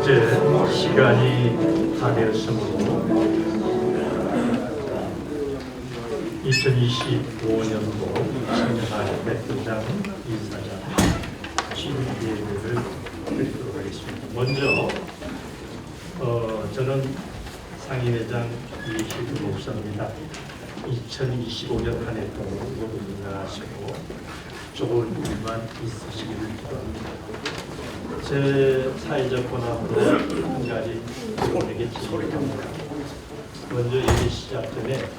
이제 시간이 다 되었으므로 2025년도 신년할 백두장 이사장 취임예배를 드리도록 하겠습니다. 먼저 저는 상임회장 이희규 목사입니다. 2025년 한 해 동안 모두 건강하시고 좋은 일만 있으시기를 기도합니다. 제 사회적 권한으로 한 가지 여러분에게 질문합니다. 먼저 예배 시작 전에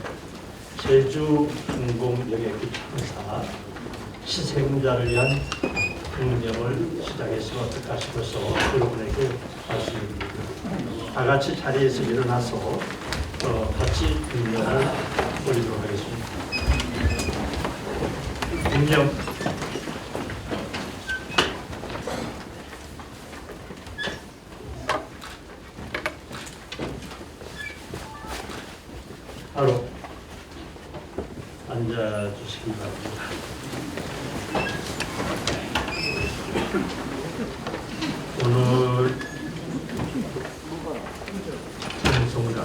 제주 항공여객기 참사 희생자를 위한 경념을 시작했으면 어떨까 싶어서 여러분에게 말씀드립니다. 다 같이 자리에서 일어나서 같이 경념을 올리도록 하겠습니다. 경념. 바로 앉아주시기 바랍니다. 오늘 찬송가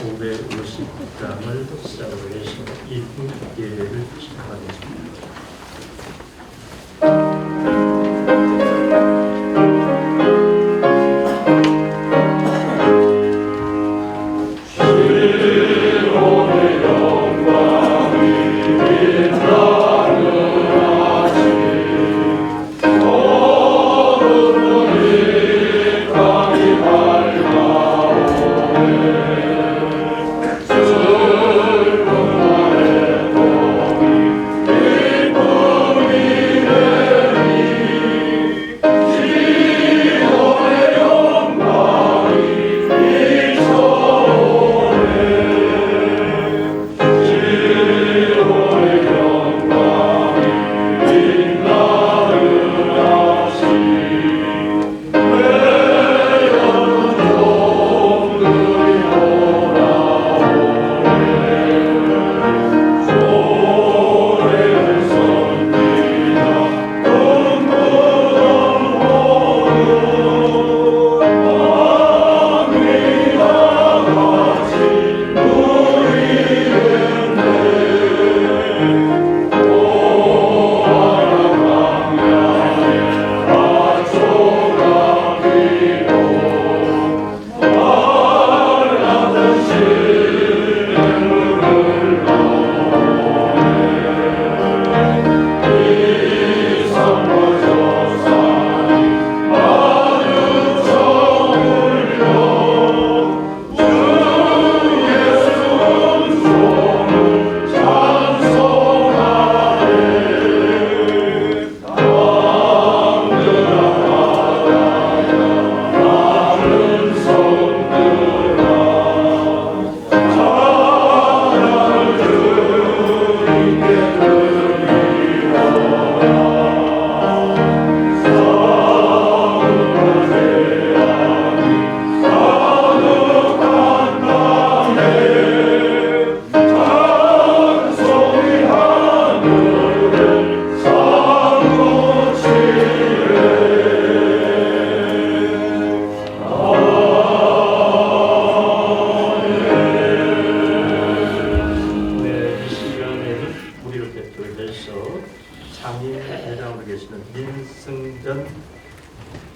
550장을 시작으로 해서 이분 예배를 시작하겠습니다.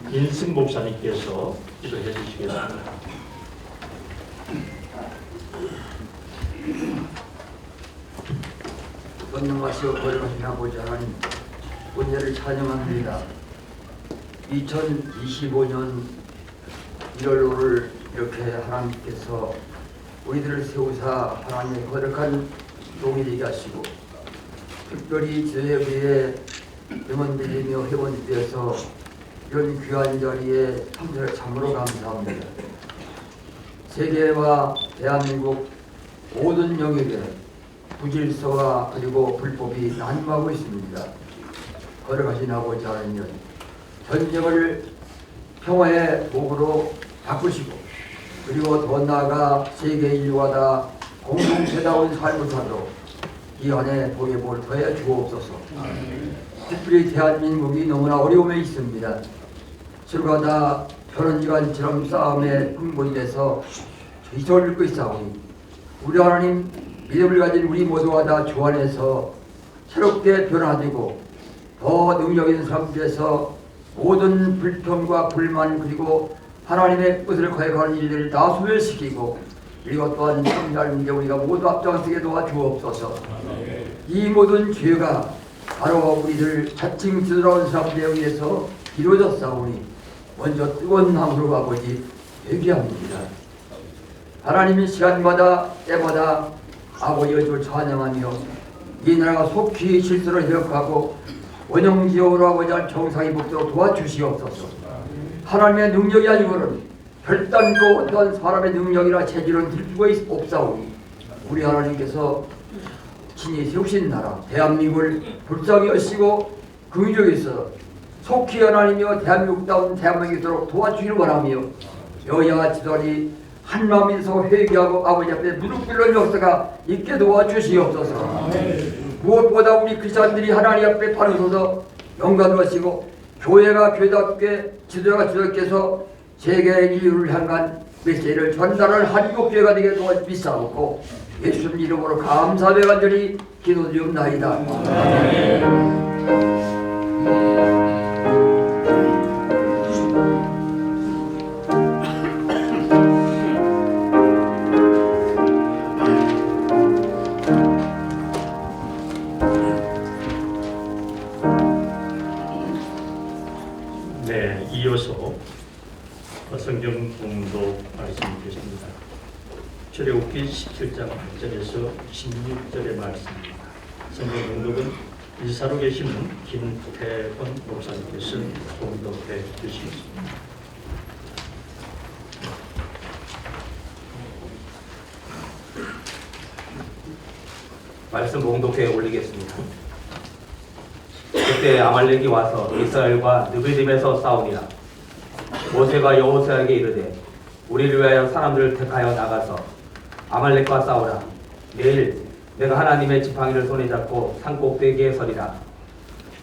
인승 목사님께서 기도해 주시겠습니다. 권능하시고 거룩하신 아버지 하나님, 은혜를 찬양합니다. 2025년 1월로를 이렇게 하나님께서 우리들을 세우사 하나님의 거룩한 종이 되게 하시고, 특별히 저희에게 임원들이며 회원들에서 이런 귀한 자리에 참여를 참으로 감사합니다. 세계와 대한민국 모든 영역에 부질서와 그리고 불법이 난무하고 있습니다. 거룩하신 아버지 하나님, 전쟁을 평화의 목으로 바꾸시고, 그리고 더 나아가 세계 인류가 다 공동체다운 삶을 살도록 이 안에 도예복을 더해 주옵소서. 특별히 대한민국이 너무나 어려움에 있습니다. 서로가 다 전원기관처럼 싸움에 흥분돼서 기도를 읽고 있사오니 우리 하나님 믿음을 가진 우리 모두가 다 주 안에서 새롭게 변화되고 더 능력 있는 삶 위해서 모든 불평과 불만 그리고 하나님의 뜻을 거역하는 일들을 다 소멸시키고 그리고 또한 참여할 문제 우리가 모두 앞장서게 도와주옵소서. 이 모든 죄가 바로 우리들 자칭 지도라운 사람들에 의해서 이루어졌사오니 먼저 뜨거운 마음으로 아버지 회개합니다. 하나님이 시간마다 때마다 아버지의 주 찬양하며 이 나라가 속히 실수를 회복하고 원형지역으로 아버지를 정상이 복도록 도와주시옵소서. 하나님의 능력이 아니고는 결단코 어떤 사람의 능력이나 체질은 들 수가 없사오니 우리 하나님께서 친히 세우신 나라 대한민국을 불쌍히 여시고 긍휼히 여기서 속히 하나님이여 대한민국다운 대한민국이 되도록 도와주기를 원하며 여야 지도자들이 한마음에서 회개하고 아버지 앞에 무릎 꿇는 역사가 있게 도와주시옵소서. 무엇보다 우리 크리스찬들이 하나님 앞에 바로 서서 영광을 하시고 교회가 교회답게 지도자가 지도자께서 세계 인류를 향한 메시지를 전달할 한국교회가 되게 도와주시옵고 예수님 이름으로 감사의 간절히 기도드리옵나이다. 네, 이어서 성경 공독 말씀드리겠습니다. 출애굽기 17장 1절에서 16절의 말씀입니다. 성경 공독은 일사로 계시는 김태권 목사님께서 공독해 주시겠습니다. 말씀 봉독해 올리겠습니다. 그때 아말렉이 와서 이스라엘과 느비딤에서 싸우니라. 모세가 여호수아에게 이르되 우리를 위하여 사람들을 택하여 나가서 아말렉과 싸우라. 내일 내가 하나님의 지팡이를 손에 잡고 산꼭대기에 서리라.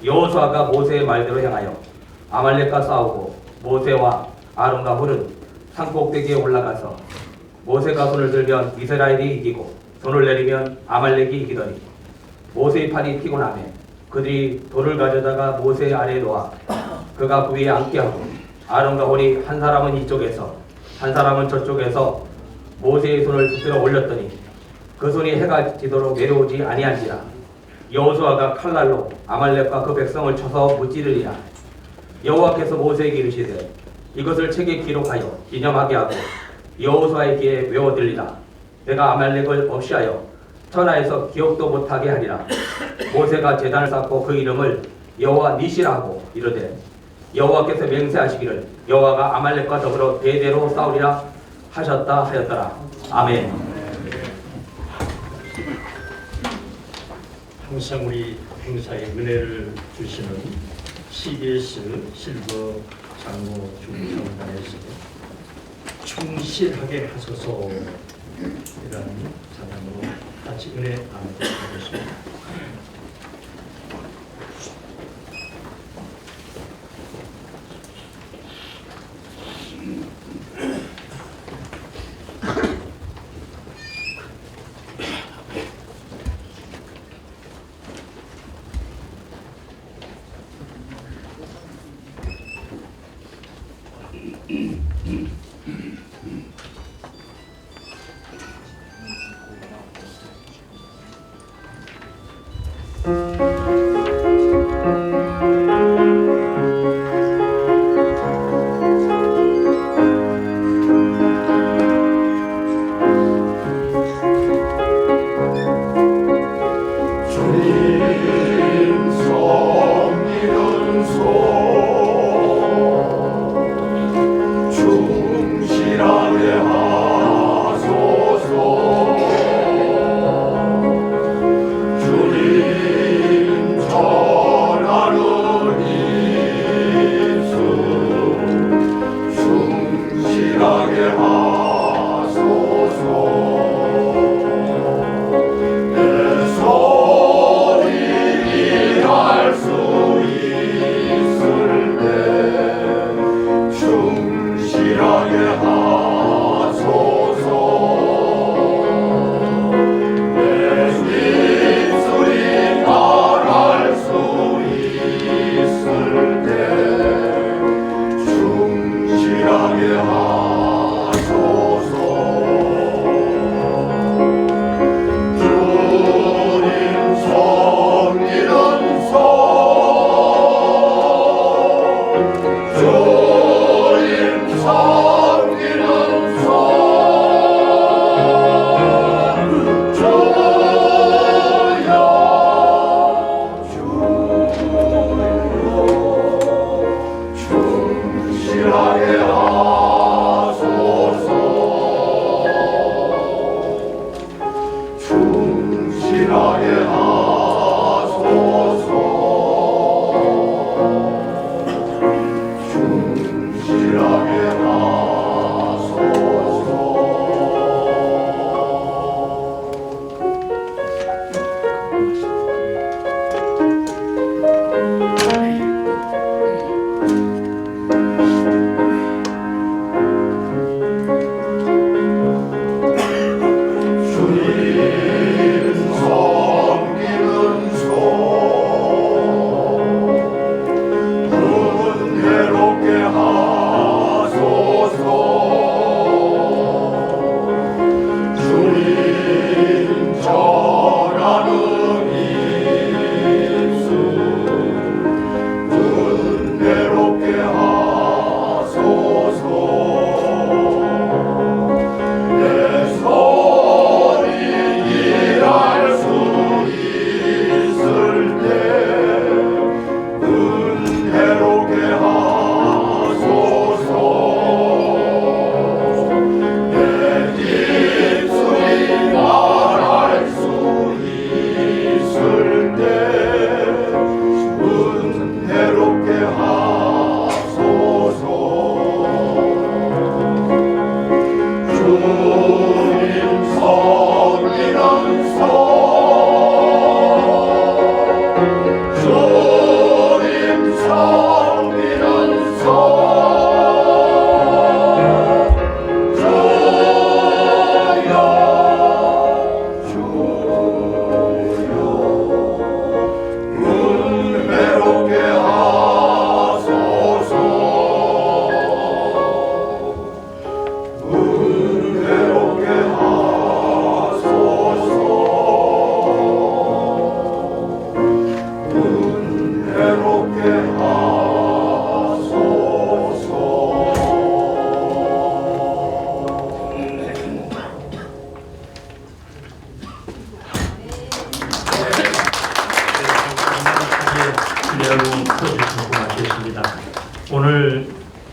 여호수아가 모세의 말대로 행하여 아말렉과 싸우고 모세와 아론과 훌은 산꼭대기에 올라가서 모세가 손을 들면 이스라엘이 이기고 손을 내리면 아말렉이 이기더니 모세의 팔이 피곤하며 그들이 돌을 가져다가 모세 아래에 놓아 그가 그 위에 앉게 하고 아론과 홀이 한 사람은 이쪽에서 한 사람은 저쪽에서 모세의 손을 붙들어 올렸더니 그 손이 해가 지도록 내려오지 아니한지라. 여호수아가 칼날로 아말렉과 그 백성을 쳐서 무찌르리라. 여호와께서 모세에게 이르시되 이것을 책에 기록하여 기념하게 하고 여호수아의 귀에 외워들리라. 내가 아말렉을 없이하여 천하에서 기억도 못하게 하리라. 모세가 제단을 쌓고 그 이름을 여호와 니시라 하고 이르되 여호와께서 맹세하시기를 여호와가 아말렉과 더불어 대대로 싸우리라 하셨다 하였더라. 아멘. 항상 우리 행사에 은혜를 주시는 CBS 실버 장로 중성단에서 충실하게 하소서 이라는 찬양으로 같이 은혜 나누도록 하겠습니다. 주님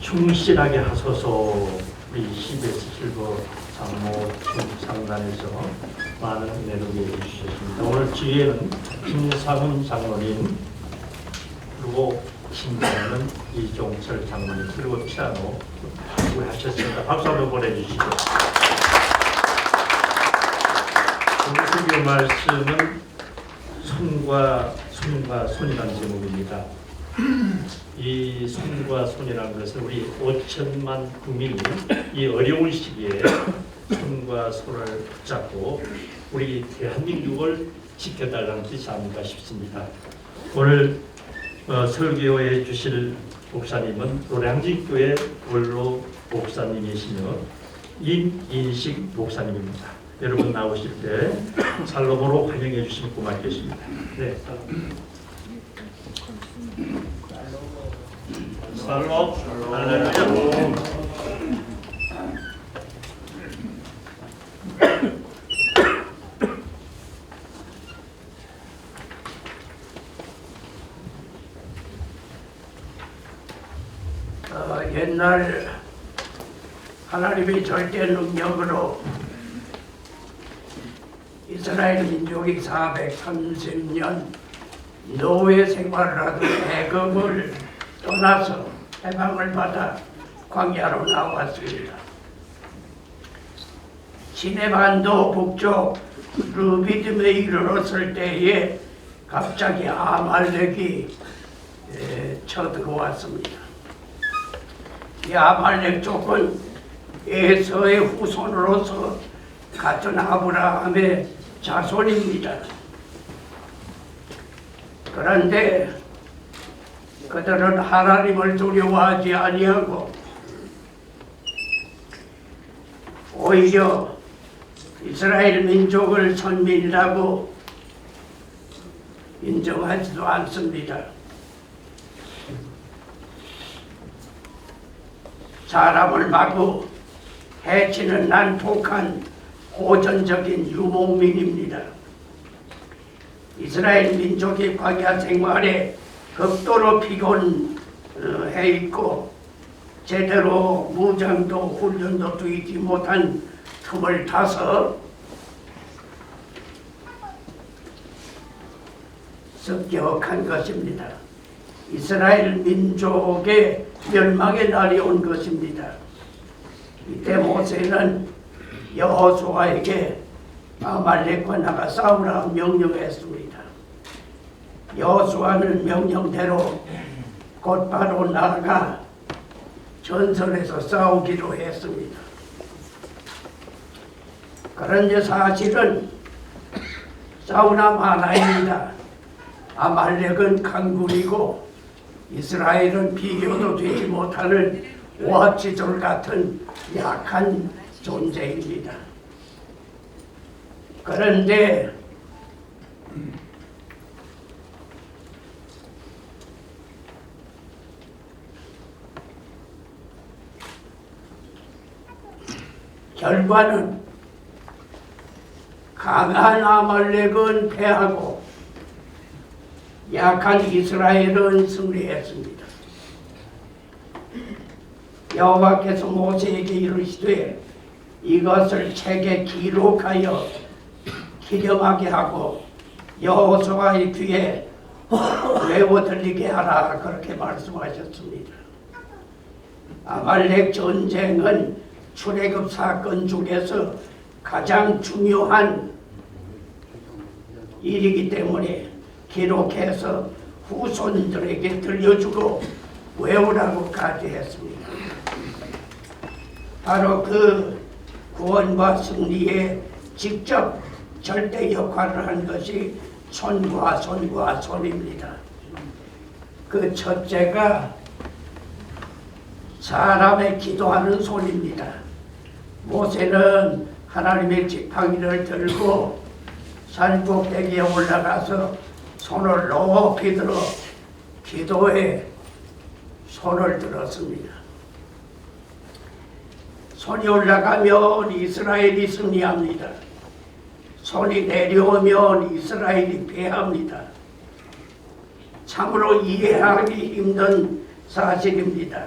충실하게 하소서. 우리 CBS 실버 장모 상단에서 많은 은혜를 해주셨습니다. 오늘 뒤에는 김상훈 장로님, 그리고 신장은 이종철 장로님, 그리고 피아노 하셨습니다. 박수 한번 보내주시죠. 오늘 설교 말씀은 손과 손이라는 제목입니다. 이 손과 손이라는 것은 우리 5천만 국민이 이 어려운 시기에 손과 손을 붙잡고 우리 대한민국을 지켜달라는 뜻이 아닌가 싶습니다. 오늘 설교해 주실 목사님은 노량진교회 원로 목사님이시며 임인식 목사님입니다. 여러분 나오실 때 살로모로 환영해 주시면 고맙겠습니다. 네. 살로 할렐루야. 옛날 하나님의 절대 능력으로 이스라엘 민족이 430년 노예 생활을 하던 애굽을 떠나서 해방을 받아 광야로 나왔습니다. 시내반도 북쪽 르비딤에 이르렀을 때에 갑자기 아말렉이 쳐들어왔습니다. 이 아말렉 쪽은 에서의 후손으로서 같은 아브라함의 자손입니다. 그런데 그들은 하나님을 두려워하지 아니하고 오히려 이스라엘 민족을 선민이라고 인정하지도 않습니다. 사람을 마구 해치는 난폭한 고전적인 유목민입니다. 이스라엘 민족이 광야 생활에 극도로 피곤해 있고 제대로 무장도 훈련도 되지 못한 틈을 타서 습격한 것입니다. 이스라엘 민족의 멸망의 날이 온 것입니다. 이때 모세는 여호수아에게 아말렉과 나가 싸우라 명령했습니다. 여호수아는 명령대로 곧바로 나아가 전선에서 싸우기로 했습니다. 그런데 사실은 싸우나 마나입니다. 아말렉은 강군이고 이스라엘은 비교도 되지 못하는 오합지졸 같은 약한 존재입니다. 그런데 결과는 강한 아말렉은 패하고 약한 이스라엘은 승리했습니다. 여호와께서 모세에게 이르시되 이것을 책에 기록하여 기념하게 하고 여호수아의 귀에 외워 들리게 하라, 그렇게 말씀하셨습니다. 아말렉 전쟁은 출애굽 사건 중에서 가장 중요한 일이기 때문에 기록해서 후손들에게 들려주고 외우라고까지 했습니다. 바로 그 구원과 승리에 직접 절대 역할을 한 것이 손과 손입니다. 그 첫째가 사람의 기도하는 손입니다. 모세는 하나님의 지팡이를 들고 산 꼭대기에 올라가서 손을 높이 들어 기도에 손을 들었습니다. 손이 올라가면 이스라엘이 승리합니다. 손이 내려오면 이스라엘이 패합니다. 참으로 이해하기 힘든 사실입니다.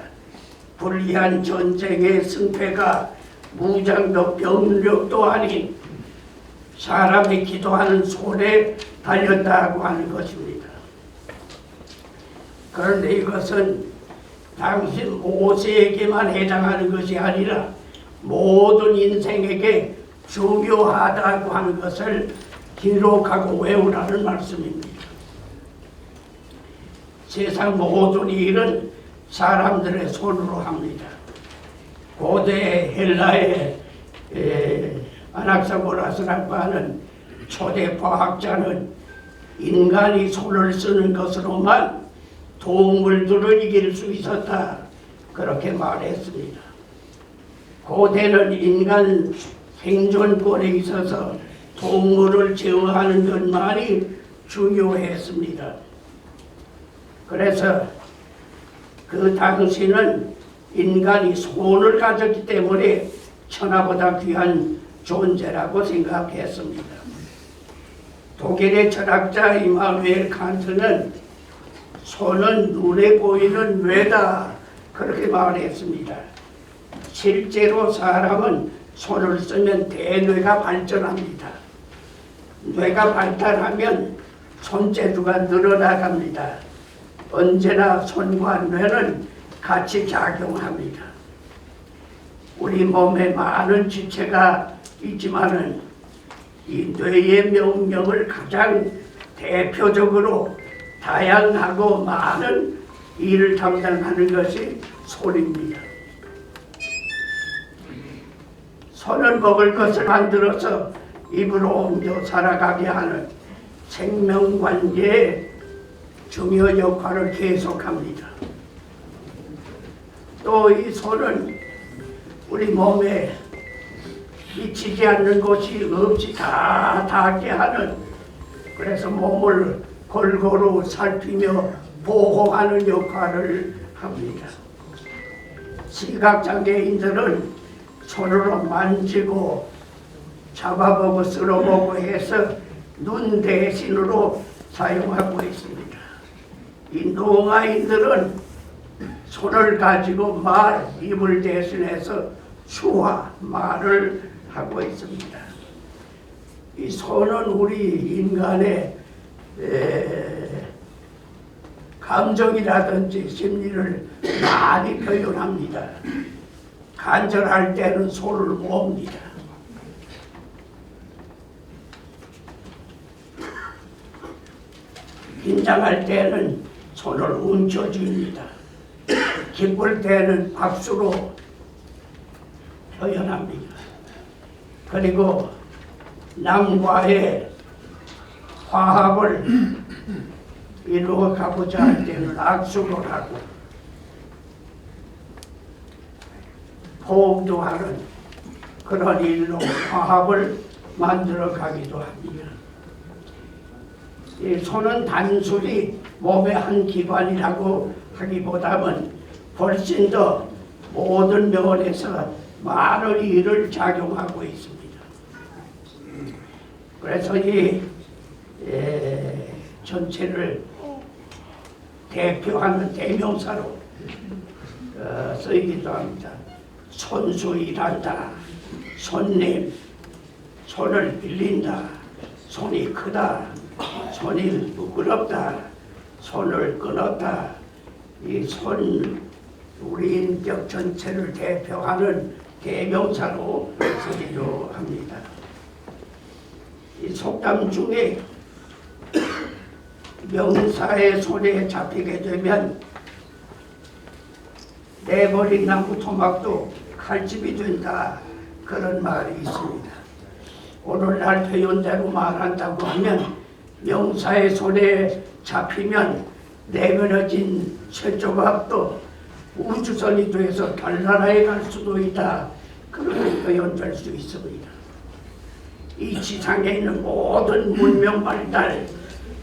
불리한 전쟁의 승패가 무장도 병력도 아닌 사람이 기도하는 손에 달렸다고 하는 것입니다. 그런데 이것은 당신 모세에게만 해당하는 것이 아니라 모든 인생에게 중요하다고 하는 것을 기록하고 외우라는 말씀입니다. 세상 모든 일은 사람들의 손으로 합니다. 고대 헬라의 아낙사고라스라고 하는 초대 과학자는 인간이 손을 쓰는 것으로만 동물들을 이길 수 있었다, 그렇게 말했습니다. 고대는 인간 생존권에 있어서 동물을 제어하는 것만이 중요했습니다. 그래서 그 당시는 인간이 손을 가졌기 때문에 천하보다 귀한 존재라고 생각했습니다. 독일의 철학자 이마누엘 칸트는 손은 눈에 보이는 뇌다, 그렇게 말했습니다. 실제로 사람은 손을 쓰면 대뇌가 발전합니다. 뇌가 발달하면 손재주가 늘어나갑니다. 언제나 손과 뇌는 같이 작용합니다. 우리 몸에 많은 지체가 있지만은 이 뇌의 명령을 가장 대표적으로 다양하고 많은 일을 담당하는 것이 손입니다. 손을 먹을 것을 만들어서 입으로 옮겨 살아가게 하는 생명관계의 중요 역할을 계속합니다. 또 이 손은 우리 몸에 미치지 않는 것이 없이 다 닿게 하는, 그래서 몸을 골고루 살피며 보호하는 역할을 합니다. 시각장애인들은 손으로 만지고 잡아보고 쓸어보고 해서 눈 대신으로 사용하고 있습니다. 이 농아인들은 손을 가지고 입을 대신해서 수화, 말을 하고 있습니다. 이 손은 우리 인간의 감정이라든지 심리를 많이 표현합니다. 간절할 때는 손을 모읍니다. 긴장할 때는 손을 움켜쥡니다. 기쁠 때는 박수로 표현합니다. 그리고 남과의 화합을 이루어 가고자 할 때는 악수를 하고 포옹도 하는 그런 일로 화합을 만들어 가기도 합니다. 이 손은 단순히 몸의 한 기관이라고 하기보다는 훨씬 더 모든 면에서 많은 일을 작용하고 있습니다. 그래서 이 전체를 대표하는 대명사로 쓰이기도 합니다. 손수 일한다, 손님, 손을 빌린다, 손이 크다, 손이 부끄럽다, 손을 끊었다. 이 손, 우리 인격 전체를 대표하는 대명사로 쓰기도 합니다. 이 속담 중에 명사의 손에 잡히게 되면 내버린 나무 토막도 칼집이 된다, 그런 말이 있습니다. 오늘날 표현대로 말한다고 하면 명사의 손에 잡히면 내면어진 쇠조각도 우주선이 돼서 달나라에 갈 수도 있다, 그렇게 표현될 수 있습니다. 이 지상에 있는 모든 문명 발달,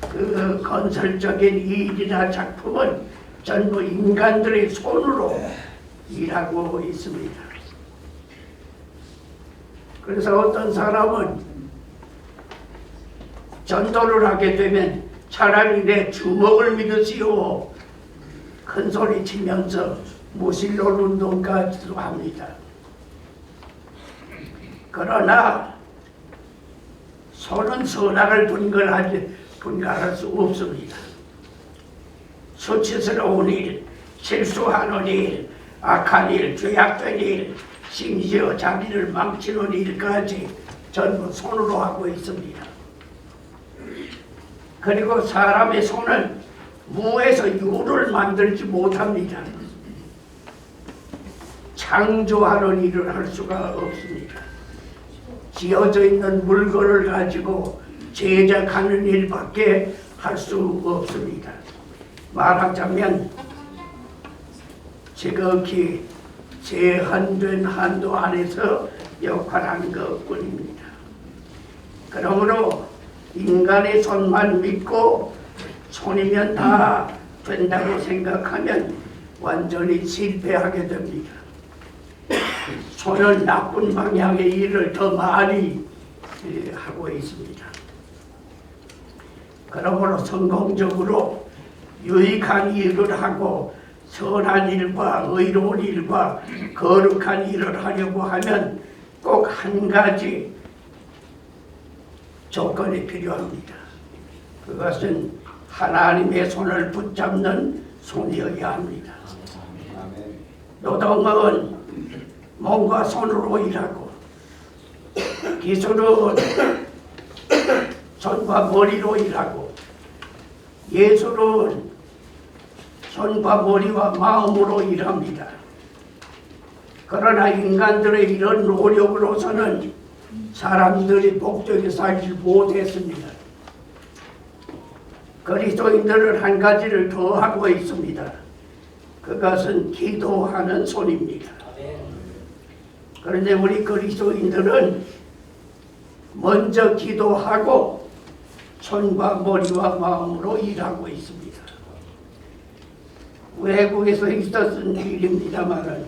그 건설적인 일이나 작품은 전부 인간들의 손으로 일하고 있습니다. 그래서 어떤 사람은 전도를 하게 되면 차라리 내 주먹을 믿으시오, 큰 소리 치면서 무신론 운동까지도 합니다. 그러나 손은 선악을 분간할 수 없습니다. 수치스러운 일, 실수하는 일, 악한 일, 죄악된 일, 심지어 자기를 망치는 일까지 전부 손으로 하고 있습니다. 그리고 사람의 손은 무에서 유를 만들지 못합니다. 창조하는 일을 할 수가 없습니다. 지어져 있는 물건을 가지고 제작하는 일밖에 할 수 없습니다. 말하자면 지극히 제한된 한도 안에서 역할하는 것뿐입니다. 그러므로 인간의 손만 믿고 손이면 다 된다고 생각하면 완전히 실패하게 됩니다. 손은 나쁜 방향의 일을 더 많이 하고 있습니다. 그러므로 성공적으로 유익한 일을 하고 선한 일과 의로운 일과 거룩한 일을 하려고 하면 꼭 한 가지 조건이 필요합니다. 그것은 하나님의 손을 붙잡는 손이어야 합니다. 노동은 몸과 손으로 일하고 기술은 손과 머리로 일하고 예술은 손과 머리와 마음으로 일합니다. 그러나 인간들의 이런 노력으로서는 사람들이 복되게 살지 못했습니다. 그리스도인들은 한 가지를 더 하고 있습니다. 그것은 기도하는 손입니다. 그런데 우리 그리스도인들은 먼저 기도하고 손과 머리와 마음으로 일하고 있습니다. 외국에서 있었던 일입니다만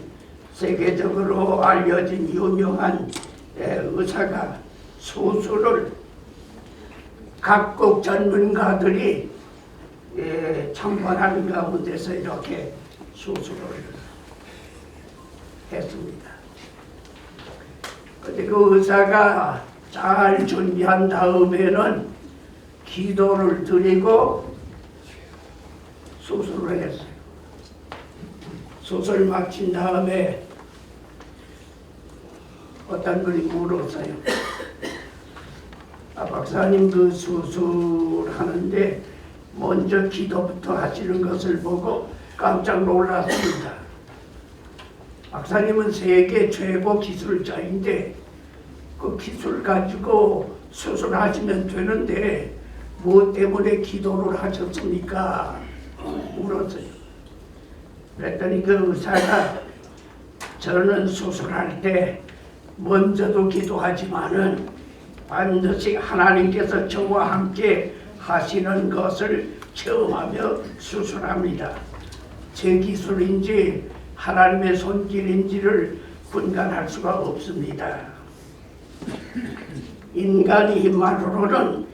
세계적으로 알려진 유명한 의사가 수술을 각국 전문가들이 참관하는 가운데서 이렇게 수술을 했습니다. 그런데 그 의사가 잘 준비한 다음에는 기도를 드리고 수술을 했어요. 수술 마친 다음에 어떤 분이 물었어요. 박사님, 그 수술하는데 먼저 기도부터 하시는 것을 보고 깜짝 놀랐습니다. 박사님은 세계 최고 기술자인데 그 기술 가지고 수술하시면 되는데 무엇 때문에 기도를 하셨습니까? 물었어요. 그랬더니 그 의사가 저는 수술할 때 먼저도 기도하지만은 반드시 하나님께서 저와 함께 하시는 것을 체험하며 수술합니다. 제 기술인지 하나님의 손길인지를 분간할 수가 없습니다. 인간의 힘만으로는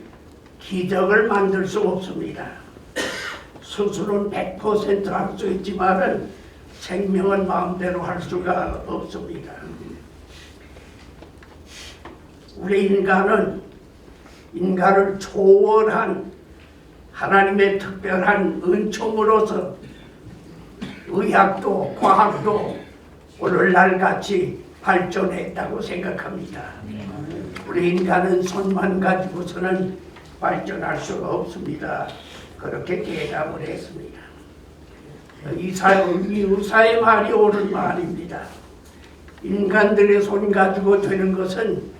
기적을 만들 수 없습니다. 수술은 100% 할 수 있지만은 생명은 마음대로 할 수가 없습니다. 우리 인간을 초월한 하나님의 특별한 은총으로서 의학도 과학도 오늘날 같이 발전했다고 생각합니다. 우리 인간은 손만 가지고서는 발전할 수가 없습니다. 그렇게 대답을 했습니다. 이 의사의 말이 옳은 말입니다. 인간들의 손 가지고 되는 것은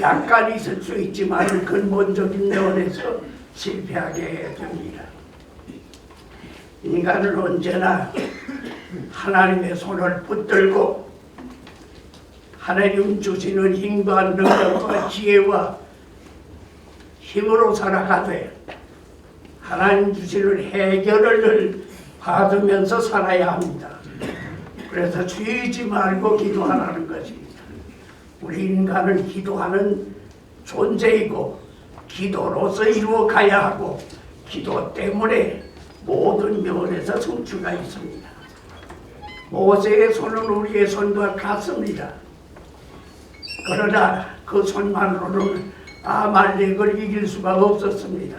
약간 있을 수 있지만 근본적인 면에서 실패하게 됩니다. 인간은 언제나 하나님의 손을 붙들고 하나님 주시는 힘과 능력과 지혜와 힘으로 살아가되 하나님 주시는 해결을 받으면서 살아야 합니다. 그래서 쉬지 말고 기도하라는 것입니다. 우리 인간은 기도하는 존재이고 기도로서 이루어 가야 하고 기도 때문에 모든 면에서 성취가 있습니다. 모세의 손은 우리의 손과 같습니다. 그러나 그 손만으로는 아말렉을 이길 수가 없었습니다.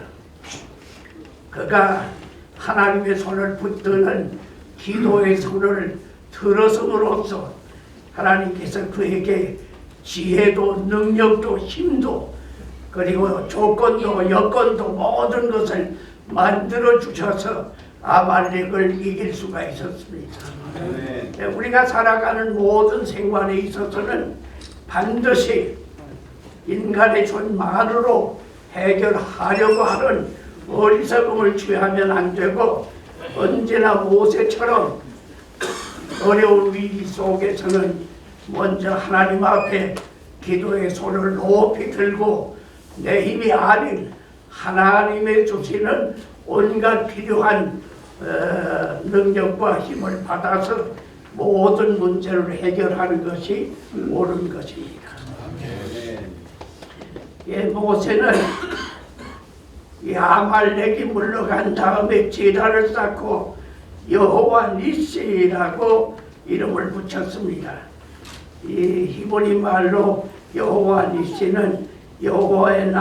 그가 하나님의 손을 붙드는 기도의 손을 들었음으로써 하나님께서 그에게 지혜도 능력도 힘도 그리고 조건도 여건도 모든 것을 만들어 주셔서 아말렉을 이길 수가 있었습니다. 우리가 살아가는 모든 생활에 있어서는 반드시 인간의 손만으로 해결하려고 하는 어리석음을 취하면 안 되고 언제나 모세처럼 어려운 위기 속에서는 먼저 하나님 앞에 기도의 손을 높이 들고 내 힘이 아닌 하나님의 주시는 온갖 필요한 능력과 힘을 받아서 모든 문제를 해결하는 것이 옳은 것입니다. 모세는 이 아말렉이 물러간 다음에 제단을 쌓고 여호와 니시라고 이름을 붙였습니다. 이 히브리 말로 여호와 니시는 여호와는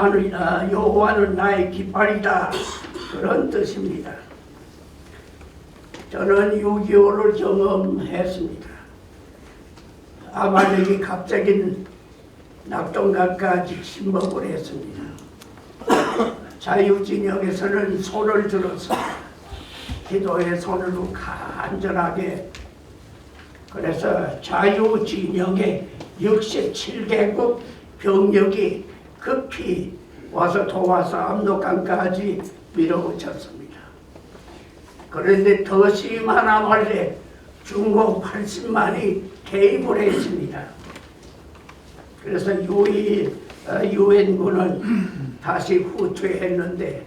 나의 깃발이다 그런 뜻입니다. 저는 6.25를 경험했습니다. 아말렉이 갑자기 낙동강까지 침범을 했습니다. 자유진영에서는 손을 들어서 기도의 손으로 간절하게 그래서 자유진영의 67개국 병력이 급히 와서 도와서 압록강까지 밀어붙였습니다. 그런데 더 심한 아말렉 중공 80만이 개입을 했습니다. 그래서 유엔군은 다시 후퇴했는데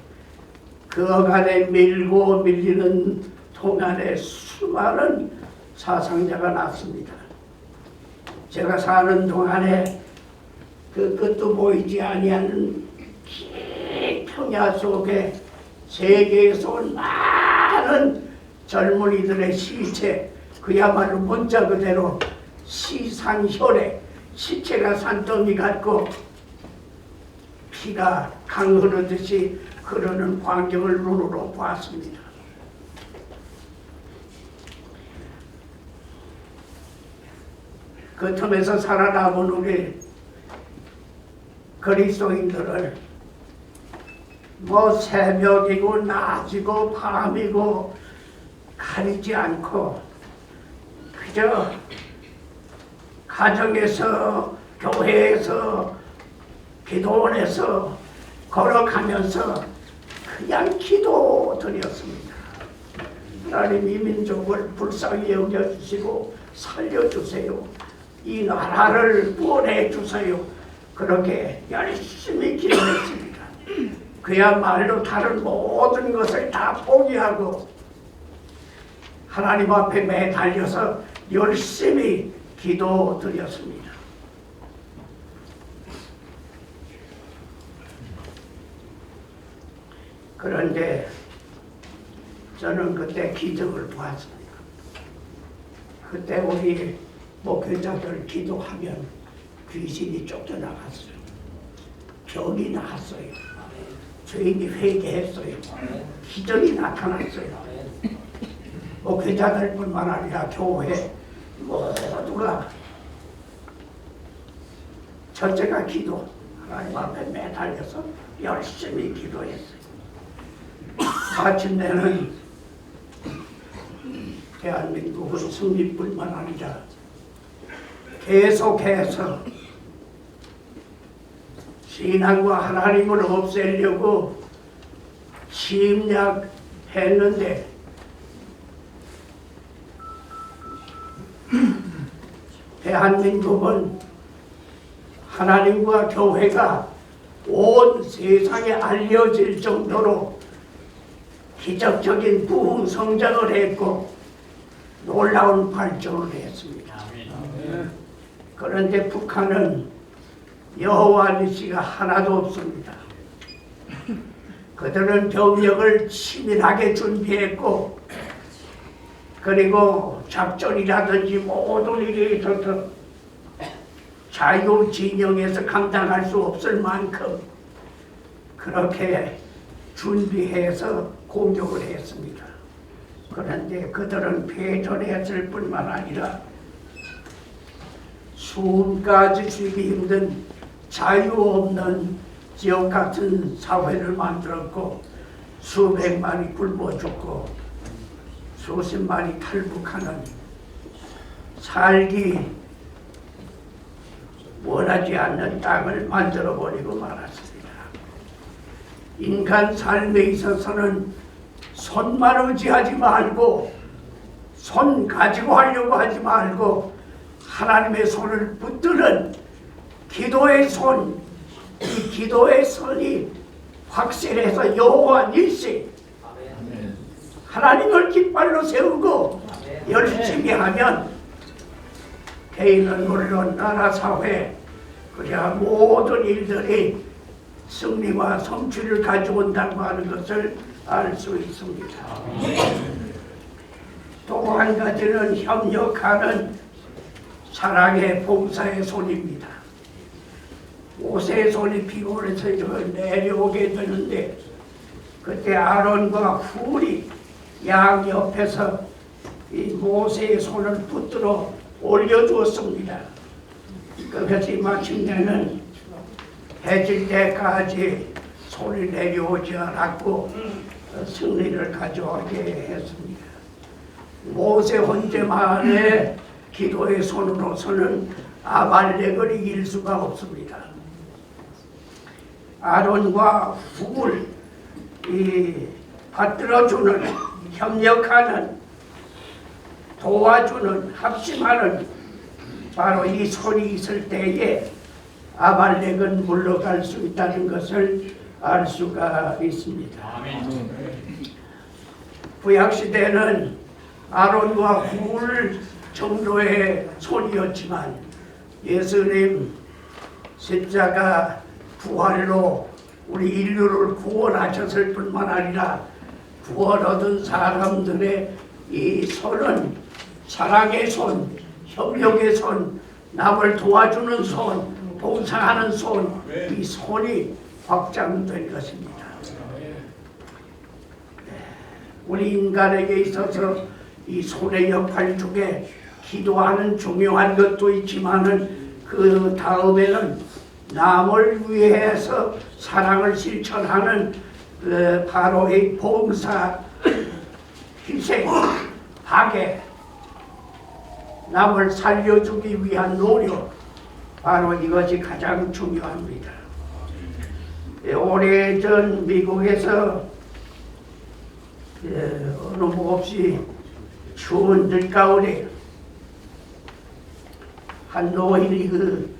그간에 밀고 밀리는 동안에 수많은 사상자가 났습니다. 제가 사는 동안에 그 끝도 보이지 아니하는 긴 평야 속에 세계에서 온 많은 젊은이들의 시체, 그야말로 문자 그대로 시산혈에 시체가 산더미 같고 피가 강 흐르듯이 흐르는 광경을 눈으로 보았습니다. 그 틈에서 살아남은 우리 그리스도인들을 새벽이고 낮이고 밤이고 가리지 않고 그저 가정에서 교회에서 기도원에서 걸어가면서 그냥 기도드렸습니다. 하나님 이 민족을 불쌍히 여겨주시고 살려주세요. 이 나라를 구원해 주세요. 그렇게 열심히 기도했습니다. 그야말로 다른 모든 것을 다 포기하고 하나님 앞에 매달려서 열심히 기도드렸습니다. 그런데 저는 그때 기적을 보았습니다. 그때 우리 목회자들 기도하면 귀신이 쫓겨나갔어요. 병이 나았어요. 죄인이 회개했어요. 기적이 나타났어요. 목회자들뿐만 아니라 교회 모두가 첫째가 기도, 하나님 앞에 매달려서 열심히 기도했어요. 마침내는 대한민국은 승리뿐만 아니라 계속해서 신앙과 하나님을 없애려고 침략했는데 대한민국은 하나님과 교회가 온 세상에 알려질 정도로 기적적인 부흥 성장을 했고 놀라운 발전을 했습니다. 그런데 북한은 여호와 니시가 하나도 없습니다. 그들은 병력을 치밀하게 준비했고 그리고 작전이라든지 모든 일에 있어서 자유 진영에서 감당할 수 없을 만큼 그렇게 준비해서 공격을 했습니다. 그런데 그들은 패전했을 뿐만 아니라 숨까지 쉬기 힘든 자유 없는 지역 같은 사회를 만들었고 수백만이 굶어 죽고 수십만이 탈북하는 살기 원하지 않는 땅을 만들어버리고 말았습니다. 인간 삶에 있어서는 손만 의지하지 말고 손 가지고 하려고 하지 말고 하나님의 손을 붙드는 기도의 손, 이 기도의 손이 확실해서 여호와 일시 하나님을 깃발로 세우고 열심히 하면 개인은 물론 나라 사회 그래야 모든 일들이 승리와 성취를 가져온다고 하는 것을 알 수 있습니다. 또 한 가지는 협력하는 사랑의 봉사의 손입니다. 모세의 손이 피곤해서 내려오게 되는데 그때 아론과 훌이 양 옆에서 이 모세의 손을 붙들어 올려주었습니다. 그것이 마침내는 해질 때까지 손이 내려오지 않았고 승리를 가져오게 했습니다. 모세 혼자만의 기도의 손으로서는 아말렉을 이길 수가 없습니다. 아론과 훌을 받들어주는, 협력하는, 도와주는, 합심하는 바로 이 손이 있을 때에 아말렉은 물러갈 수 있다는 것을 알 수가 있습니다. 구약시대는 아론과 훌 정도의 손이었지만 예수님 십자가 부활로 우리 인류를 구원하셨을 뿐만 아니라 구원 얻은 사람들의 이 손은 사랑의 손, 협력의 손, 남을 도와주는 손, 봉사하는 손, 이 손이 확장된 것입니다. 우리 인간에게 있어서 이 손의 역할 중에 기도하는 중요한 것도 있지만은 그 다음에는 남을 위해서 사랑을 실천하는 바로 이 봉사, 희생, 박애, 남을 살려주기 위한 노력, 바로 이것이 가장 중요합니다. 오래전 미국에서 어느 몹시 추운 들가을에 한 노인이 그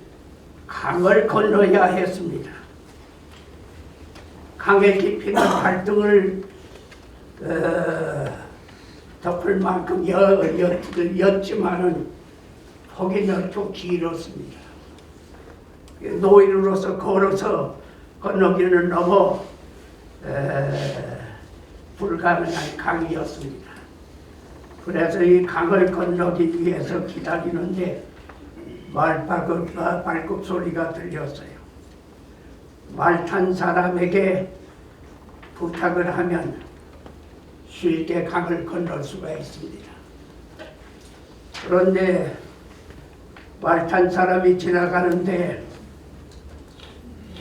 강을 건너야 했습니다. 강의 깊이는 발등을 덮을 만큼 였지만은 폭이 좀 길었습니다. 노인으로서 걸어서 건너기는 너무 불가능한 강이었습니다. 그래서 이 강을 건너기 위해서 기다리는데 발굽 소리가 들렸어요. 말 탄 사람에게 부탁을 하면 쉽게 강을 건널 수가 있습니다. 그런데 말 탄 사람이 지나가는데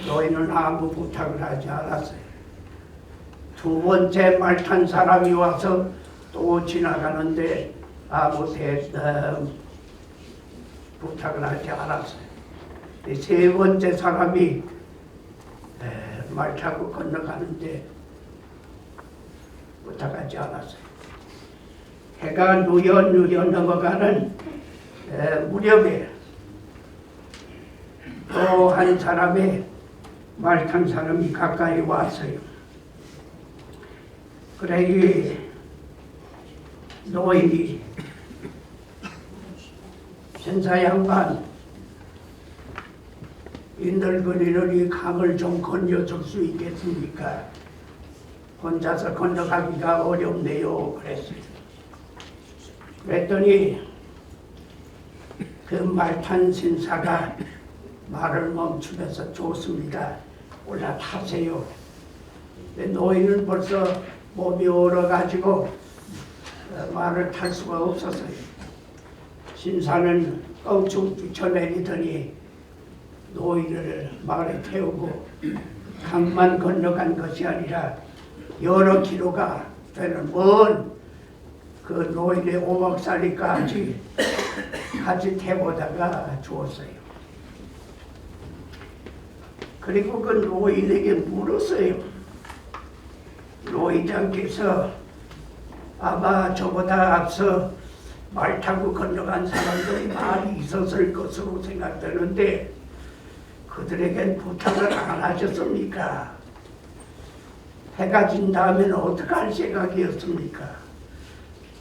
노인은 아무 부탁을 하지 않았어요. 두 번째 말 탄 사람이 와서 또 지나가는데 아무 부탁을 하지 않았어요. 세 번째 사람이 말 타고 건너가는데 부탁하지 않았어요. 해가 누연 넘어가는 무렵에 또 한 사람의 말 탄 사람이 가까이 왔어요. 그래 이 노인이 천사 양반 이 늙은이를 이 강을 좀 건너줄 수 있겠습니까? 혼자서 건너가기가 어렵네요. 그랬어요. 그랬더니 그 말탄 신사가 말을 멈추면서 좋습니다. 올라타세요. 노인은 벌써 몸이 얼어가지고 말을 탈 수가 없었어요. 신사는 껑충 뛰쳐내리더니 노인을 말에 태우고 강만 건너간 것이 아니라 여러 킬로가 되는 먼 그 노인의 오목살이까지 같이 태우다가 주었어요. 그리고 그 노인에게 물었어요. 노인장께서 아마 저보다 앞서 말 타고 건너간 사람들이 많이 있었을 것으로 생각되는데 그들에겐 부탁을 안 하셨습니까? 해가 진 다음에는 어떻게 할 생각이었습니까?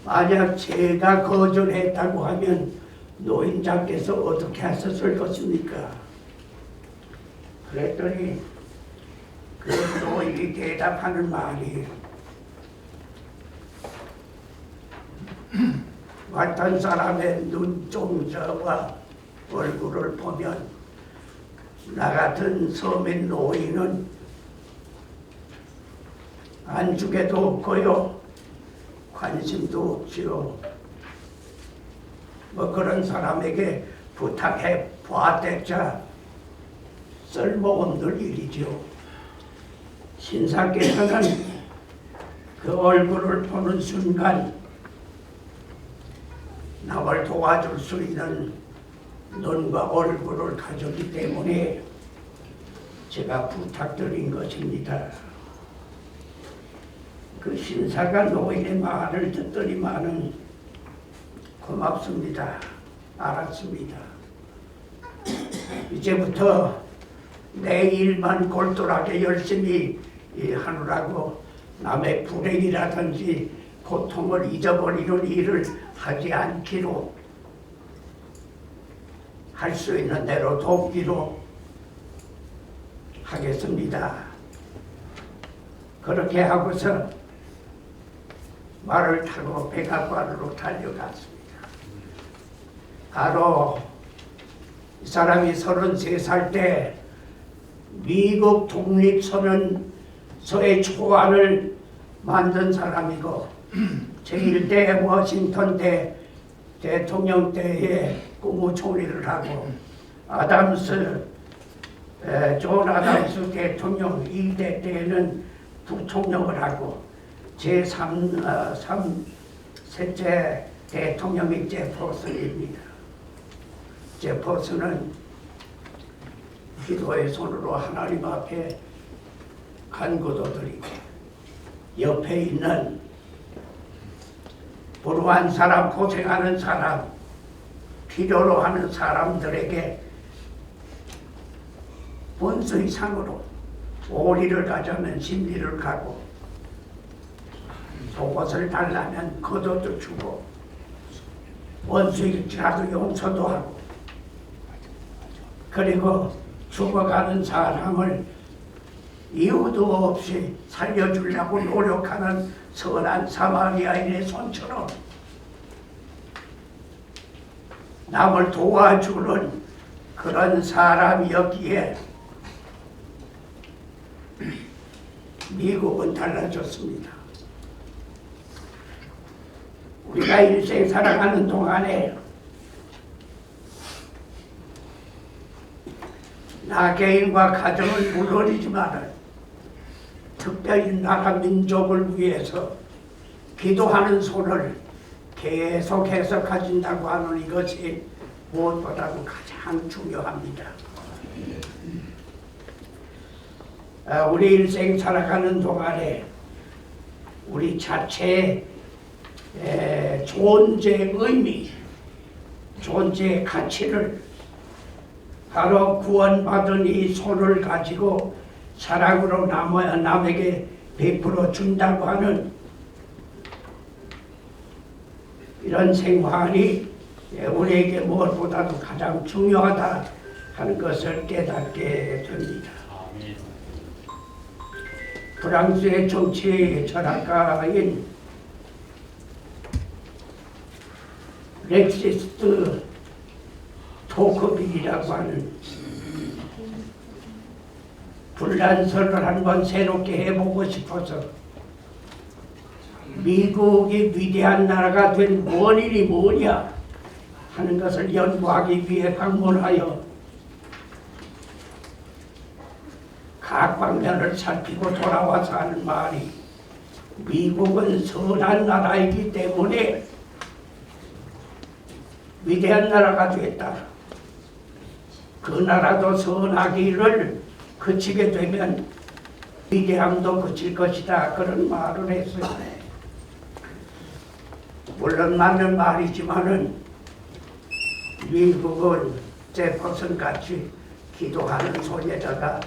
만약 제가 거절했다고 하면 노인장께서 어떻게 하셨을 것입니까? 그랬더니 그 노인이 대답하는 말이 말탄 사람의 눈동자와 얼굴을 보면 나 같은 서민 노인은 안죽에도 없고요 관심도 없지요. 뭐 그런 사람에게 부탁해 보았댔자 쓸모없는 일이죠. 신사께서는 그 얼굴을 보는 순간 남을 도와줄 수 있는 눈과 얼굴을 가졌기 때문에 제가 부탁드린 것입니다. 그 신사가 노인의 말을 듣더니만은 고맙습니다. 알았습니다. 이제부터 내 일만 골똘하게 열심히 하느라고 남의 불행이라든지 고통을 잊어버리는 일을 하지 않기로 할 수 있는 대로 돕기로 하겠습니다. 그렇게 하고서 말을 타고 백악관으로 달려갔습니다. 바로 이 사람이 33살 때 미국 독립선언서의 초안을 만든 사람이고 제1대 워싱턴 대 대통령 때에 국무총리를 하고 존 아담스 대통령 2대 때에는 부총령을 하고 제3세째 대통령이 제퍼슨입니다. 제퍼슨은 기도의 손으로 하나님 앞에 간구도 드리고 옆에 있는 불우한 사람, 고생하는 사람, 필요로 하는 사람들에게 본수의 상으로 오리를 가자면 진리를 가고 속옷을 달라면 겉옷도 주고 원수일지라도 용서도 하고 그리고 죽어가는 사람을 이유도 없이 살려주려고 노력하는 선한 사마리아인의 손처럼 남을 도와주는 그런 사람이었기에 미국은 달라졌습니다. 우리가 일생 살아가는 동안에 나 개인과 가정은 물론이지만 특별히 나라 민족을 위해서 기도하는 손을 계속해서 가진다고 하는 이것이 무엇보다도 가장 중요합니다. 우리 일생 살아가는 동안에 우리 자체의 존재의 의미, 존재의 가치를 바로 구원받은 이 손을 가지고 사랑으로 남에게 베풀어 준다고 하는 이런 생활이 우리에게 무엇보다도 가장 중요하다 하는 것을 깨닫게 됩니다. 프랑스의 정치 철학가인 렉시스 토커빌이라고 하는 불란서를 한번 새롭게 해보고 싶어서 미국이 위대한 나라가 된 원인이 뭐냐 하는 것을 연구하기 위해 방문하여 각 방면을 살피고 돌아와서 하는 말이 미국은 선한 나라이기 때문에 위대한 나라가 됐다. 그 나라도 선하기를 그치게 되면 위대함도 그칠 것이다. 그런 말을 했어요. 물론 맞는 말이지만은 미국은 제퍼슨 같이 기도하는 손에다가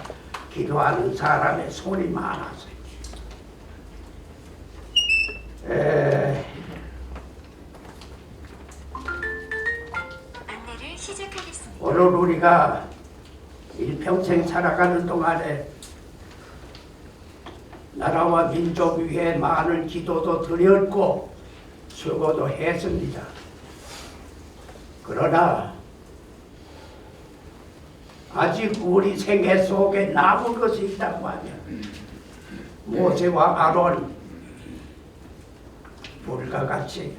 기도하는 사람의 손이 많았어요. 안내를 시작하겠습니다. 오늘 우리가 일평생 살아가는 동안에 나라와 민족 위해 많은 기도도 드렸고 수고도 했습니다. 그러나 아직 우리 생애 속에 남은 것이 있다고 하면 모세와 아론 불과 같이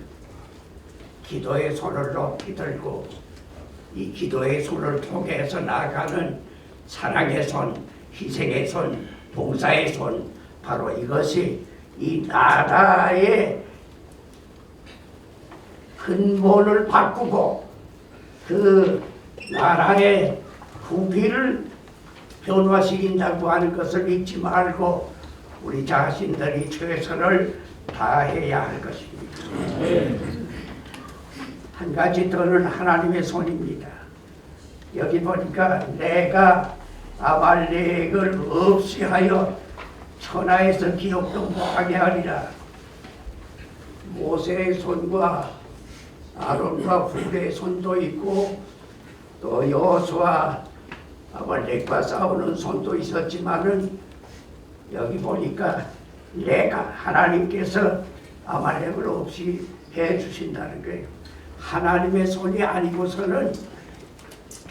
기도의 손을 높이 들고 이 기도의 손을 통해서 나아가는 사랑의 손, 희생의 손, 봉사의 손, 바로 이것이 이 나라의 근본을 바꾸고 그 나라의 부귀를 변화시킨다고 하는 것을 잊지 말고 우리 자신들이 최선을 다해야 할 것입니다. 한 가지 더는 하나님의 손입니다. 여기 보니까 내가 아말렉을 없이 하여 천하에서 기억도 못하게 하리라. 모세의 손과 아론과 훌의 손도 있고 또 여호수아 아말렉과 싸우는 손도 있었지만은 여기 보니까 내가 하나님께서 아말렉을 없이 해주신다는 거예요. 하나님의 손이 아니고서는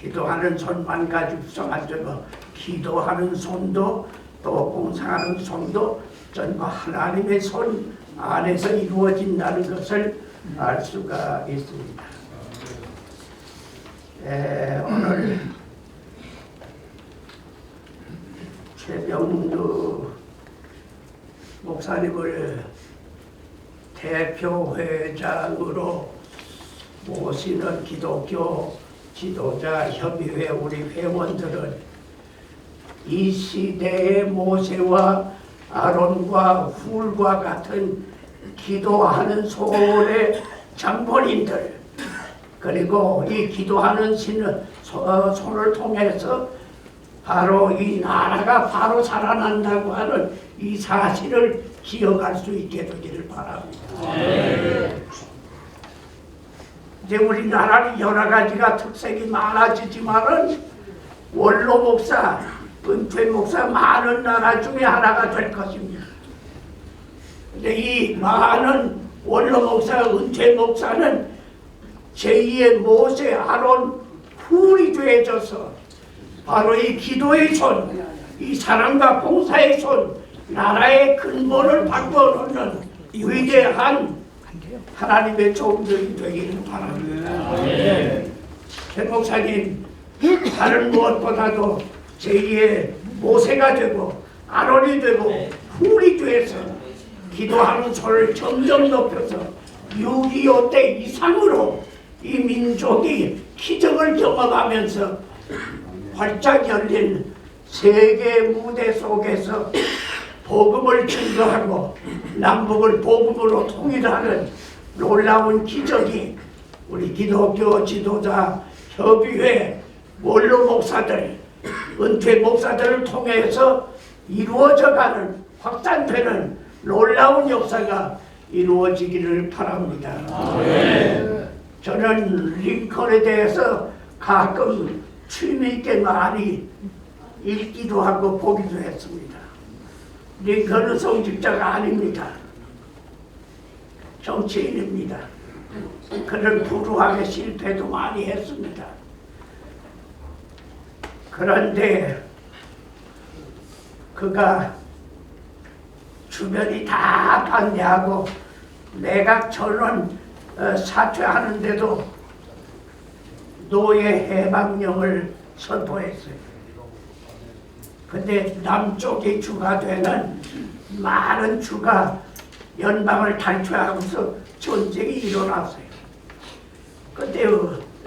기도하는 손만 가지고서 안 되고 기도하는 손도 또 봉사하는 손도 전부 하나님의 손 안에서 이루어진다는 것을 알 수가 있습니다. 오늘 최병두 목사님을 대표회장으로 모시는 기독교 지도자 협의회 우리 회원들은 이 시대의 모세와 아론과 훌과 같은 기도하는 손의 장본인들 그리고 이 기도하는 손을 통해서 바로 이 나라가 바로 살아난다고 하는 이 사실을 기억할 수 있게 되기를 바랍니다. 이제 우리나라는 여러 가지가 특색이 많아지지만은 원로 목사, 은퇴 목사 많은 나라 중에 하나가 될 것입니다. 근데 이 많은 원로 목사, 은퇴 목사는 제2의 모세, 아론, 훌이 되어져서 바로 이 기도의 손, 이 사랑과 봉사의 손, 나라의 근본을 바꿔놓는 위대한 하나님의 종들이 되기를 바랍니다. 최 목사님, 다른 무엇보다도 제2의 모세가 되고 아론이 되고 훌이 돼서 기도하는 손을 점점 높여서 6.25 때 이상으로 이 민족이 기적을 경험하면서 활짝 열린 세계 무대 속에서 복음을 증거하고 남북을 복음으로 통일하는 놀라운 기적이 우리 기독교 지도자 협의회 원로 목사들, 은퇴 목사들을 통해서 이루어져가는 확산되는 놀라운 역사가 이루어지기를 바랍니다. 저는 링컨에 대해서 가끔 취미 있게 많이 읽기도 하고 보기도 했습니다. 링컨은 성직자가 아닙니다. 정치인입니다. 그런 불우하게 실패도 많이 했습니다. 그런데 그가 주변이 다 반대하고 내각 전원 사퇴하는데도 노예 해방령을 선포했어요. 근데 남쪽이 주가 되는 많은 주가 연방을 탈퇴하고서 전쟁이 일어났어요. 그때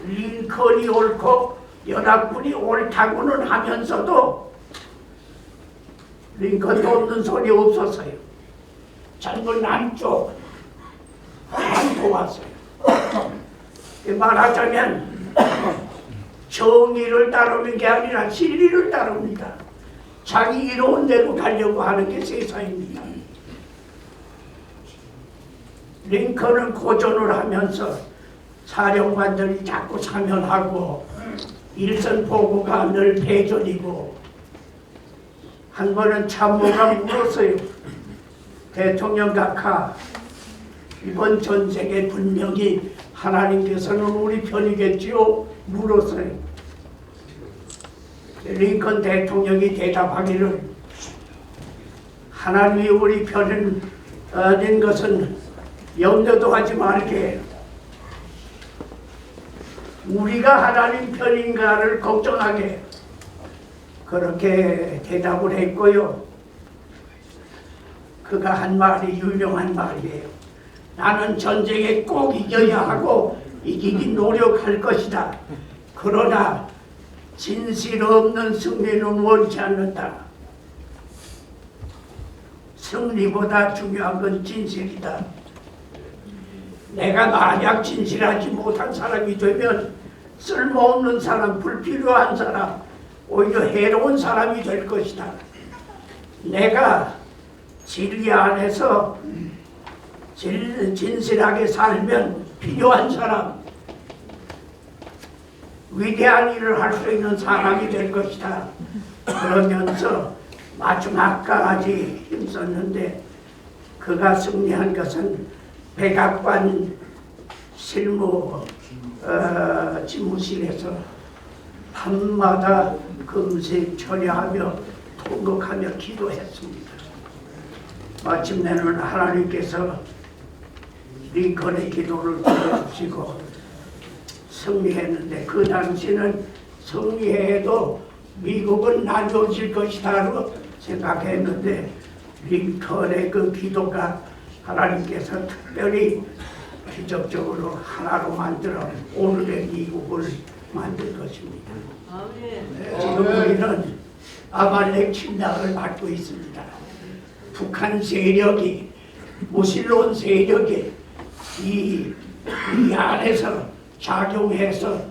링컨이 옳고 연합군이 옳다고는 하면서도 링컨도 없는 소리 없었어요. 전부 남쪽 안 도왔어요. 말하자면 정의를 따르는 게 아니라 진리를 따릅니다. 자기 이로운 대로 가려고 하는 게 세상입니다. 링컨은 고전을 하면서 사령관들이 자꾸 사면하고 일선 보고가 늘 패전이고 한 번은 참모가 물었어요. 대통령 각하, 이번 전쟁에 분명히 하나님께서는 우리 편이겠지요? 물었어요. 링컨 대통령이 대답하기를 하나님이 우리 편인 것은 염려도 하지 말게. 우리가 하나님 편인가를 걱정하게. 그렇게 대답을 했고요. 그가 한 말이 유명한 말이에요. 나는 전쟁에 꼭 이겨야 하고 이기기 노력할 것이다. 그러나 진실 없는 승리는 원치 않는다. 승리보다 중요한 건 진실이다. 내가 만약 진실하지 못한 사람이 되면 쓸모없는 사람, 불필요한 사람, 오히려 해로운 사람이 될 것이다. 내가 진리 안에서 진실하게 살면 필요한 사람, 위대한 일을 할 수 있는 사람이 될 것이다. 그러면서 마지막까지 힘썼는데 그가 승리한 것은 백악관 실무 집무실에서 밤마다 금식 처리하며 통곡하며 기도했습니다. 마침내는 하나님께서 링컨의 기도를 들어주시고 승리했는데 그 당시는 승리해도 미국은 나눠질 것이다고 생각했는데 링컨의 그 기도가 하나님께서 특별히 기적적으로 하나로 만들어 오늘의 미국을 만들 것입니다. 지금 우리는 아말렉 침략을 받고 있습니다. 북한 세력이 무신론 세력이 이 안에서 작용해서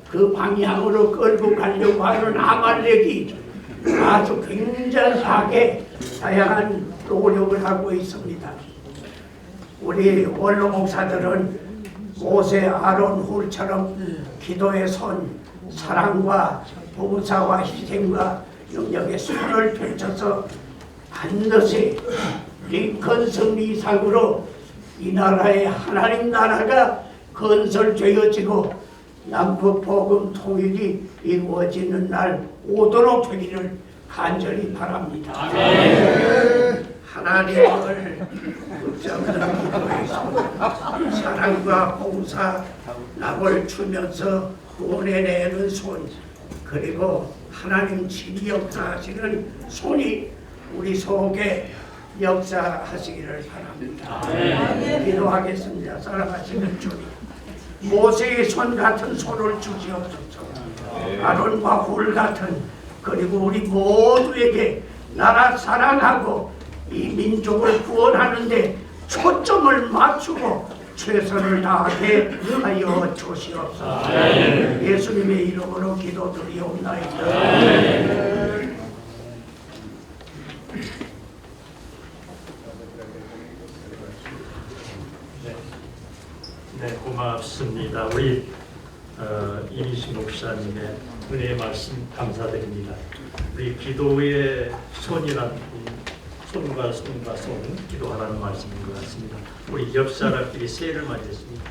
그 방향으로 끌고 가려고 하는 아말렉이 아주 굉장하게 다양한 노력을 하고 있습니다. 우리 원로 목사들은 모세, 아론, 훌처럼 기도의 손, 사랑과 봉사와 희생과 영역의 손을 펼쳐서 반드시 링컨 승리 이상으로 이 나라의 하나님 나라가 건설되어지고 남북 복음 통일이 이루어지는 날 오도록 되기를 간절히 바랍니다. 하나님을 붙잡는 기도에서 사랑과 봉사, 낙을 주면서 보내내는 손, 그리고 하나님 진리 역사하시는 손이 우리 속에 역사하시기를 바랍니다. 기도하겠습니다. 사랑하시는 주님, 모세의 손 같은 손을 주시옵소서. 아론과 훌 같은, 그리고 우리 모두에게 나라 사랑하고 이 민족을 구원하는데 초점을 맞추고 최선을 다하게 하여 주시옵소서. 예수님의 이름으로 기도드리옵나이다. 네, 고맙습니다. 우리 이미식 목사님의 은혜의 말씀 감사드립니다. 우리 기도의 손이란 손과 손과 손, 기도하라는 말씀인 것 같습니다. 우리 옆사람끼리 새해를 맞이했습니다.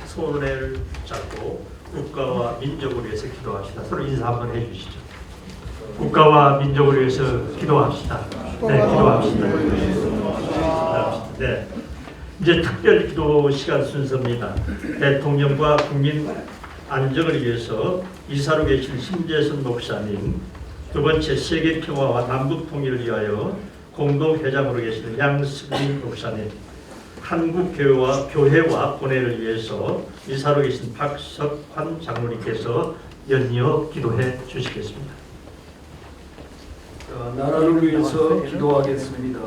손을 잡고 국가와 민족을 위해서 기도합시다. 서로 인사 한번 해주시죠. 국가와 민족을 위해서 기도합시다. 네, 기도합시다. 네. 이제 특별 기도 시간 순서입니다. 대통령과 국민 안정을 위해서 이사로 계신 심재선 목사님, 두 번째 세계 평화와 남북 통일을 위하여 공동회장으로 계시는 양승민 목사님, 한국 교회와 본회를 위해서 이사로 계신 박석환 장로님께서 연이어 기도해 주시겠습니다. 나라를 위해서 기도하겠습니다.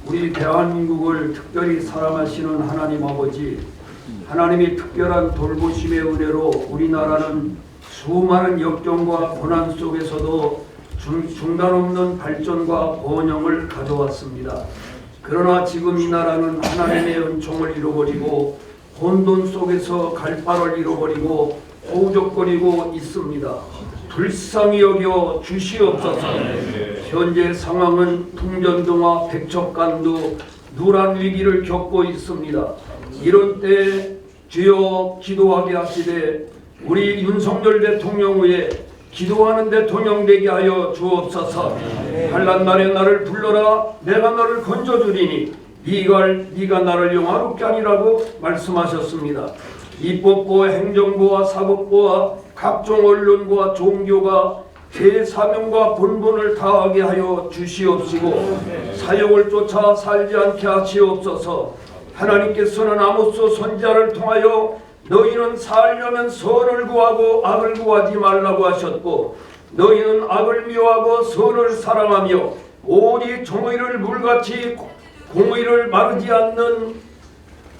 우리 대한민국을 특별히 사랑하시는 하나님 아버지, 하나님의 특별한 돌보심의 은혜로 우리나라는 수많은 역경과 고난 속에서도 중단 없는 발전과 번영을 가져왔습니다. 그러나 지금 이 나라는 하나님의 은총을 잃어버리고 혼돈 속에서 갈 바를 잃어버리고 허우적거리고 있습니다. 불쌍히 여겨 주시옵소서. 현재 상황은 풍전등화 백척간두 누란 위기를 겪고 있습니다. 이런 때 주여 기도하게 하시되 우리 윤석열 대통령 위에 기도하는 대통령 되게 하여 주옵소서. 환난 날에 나를 불러라 내가 너를 건져주리니 네가 나를 영화롭게 하리라고 말씀하셨습니다. 입법부와 행정부와 사법부와 각종 언론과 종교가 제 사명과 본분을 다하게 하여 주시옵시고 사역을 쫓아 살지 않게 하시옵소서. 하나님께서는 아모스 선지자를 통하여 너희는 살려면 선을 구하고 악을 구하지 말라고 하셨고 너희는 악을 미워하고 선을 사랑하며 오직 정의를 물같이 공의를 마르지 않는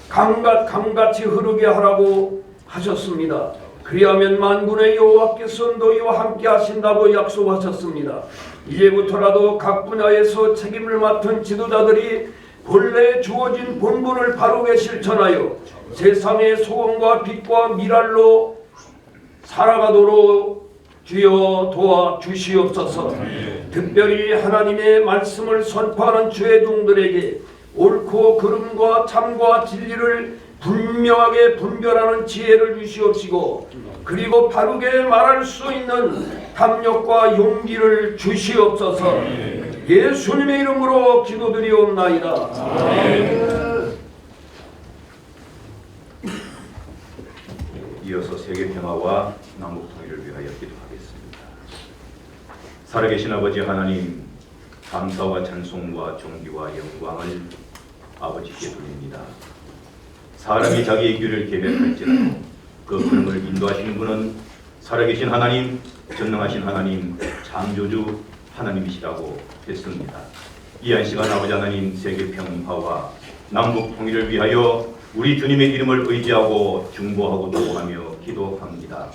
강같이 흐르게 하라고 하셨습니다. 그리하면 만군의 여호와께서 너희와 함께 하신다고 약속하셨습니다. 이제부터라도 각 분야에서 책임을 맡은 지도자들이 본래 주어진 본분을 바르게 실천하여 세상의 소금과 빛과 미랄로 살아가도록 주여 도와주시옵소서. 특별히 하나님의 말씀을 선포하는 주의 종들에게 옳고 그름과 참과 진리를 분명하게 분별하는 지혜를 주시옵시고 그리고 바르게 말할 수 있는 탐욕과 용기를 주시옵소서. 예수님의 이름으로 기도드리옵나이다. 이어서 세계 평화와 남북 통일을 위하여 기도하겠습니다. 살아계신 아버지 하나님, 감사와 찬송과 존귀와 영광을 아버지께 드립니다. 사람이 자기의 길을 계획할지라도 그 흐름을 인도하시는 분은 살아계신 하나님, 전능하신 하나님, 창조주 하나님이시라고 했습니다. 이 한 시간 아버지 하나님, 세계 평화와 남북 통일을 위하여 우리 주님의 이름을 의지하고 중보하고 도구하며 기도합니다.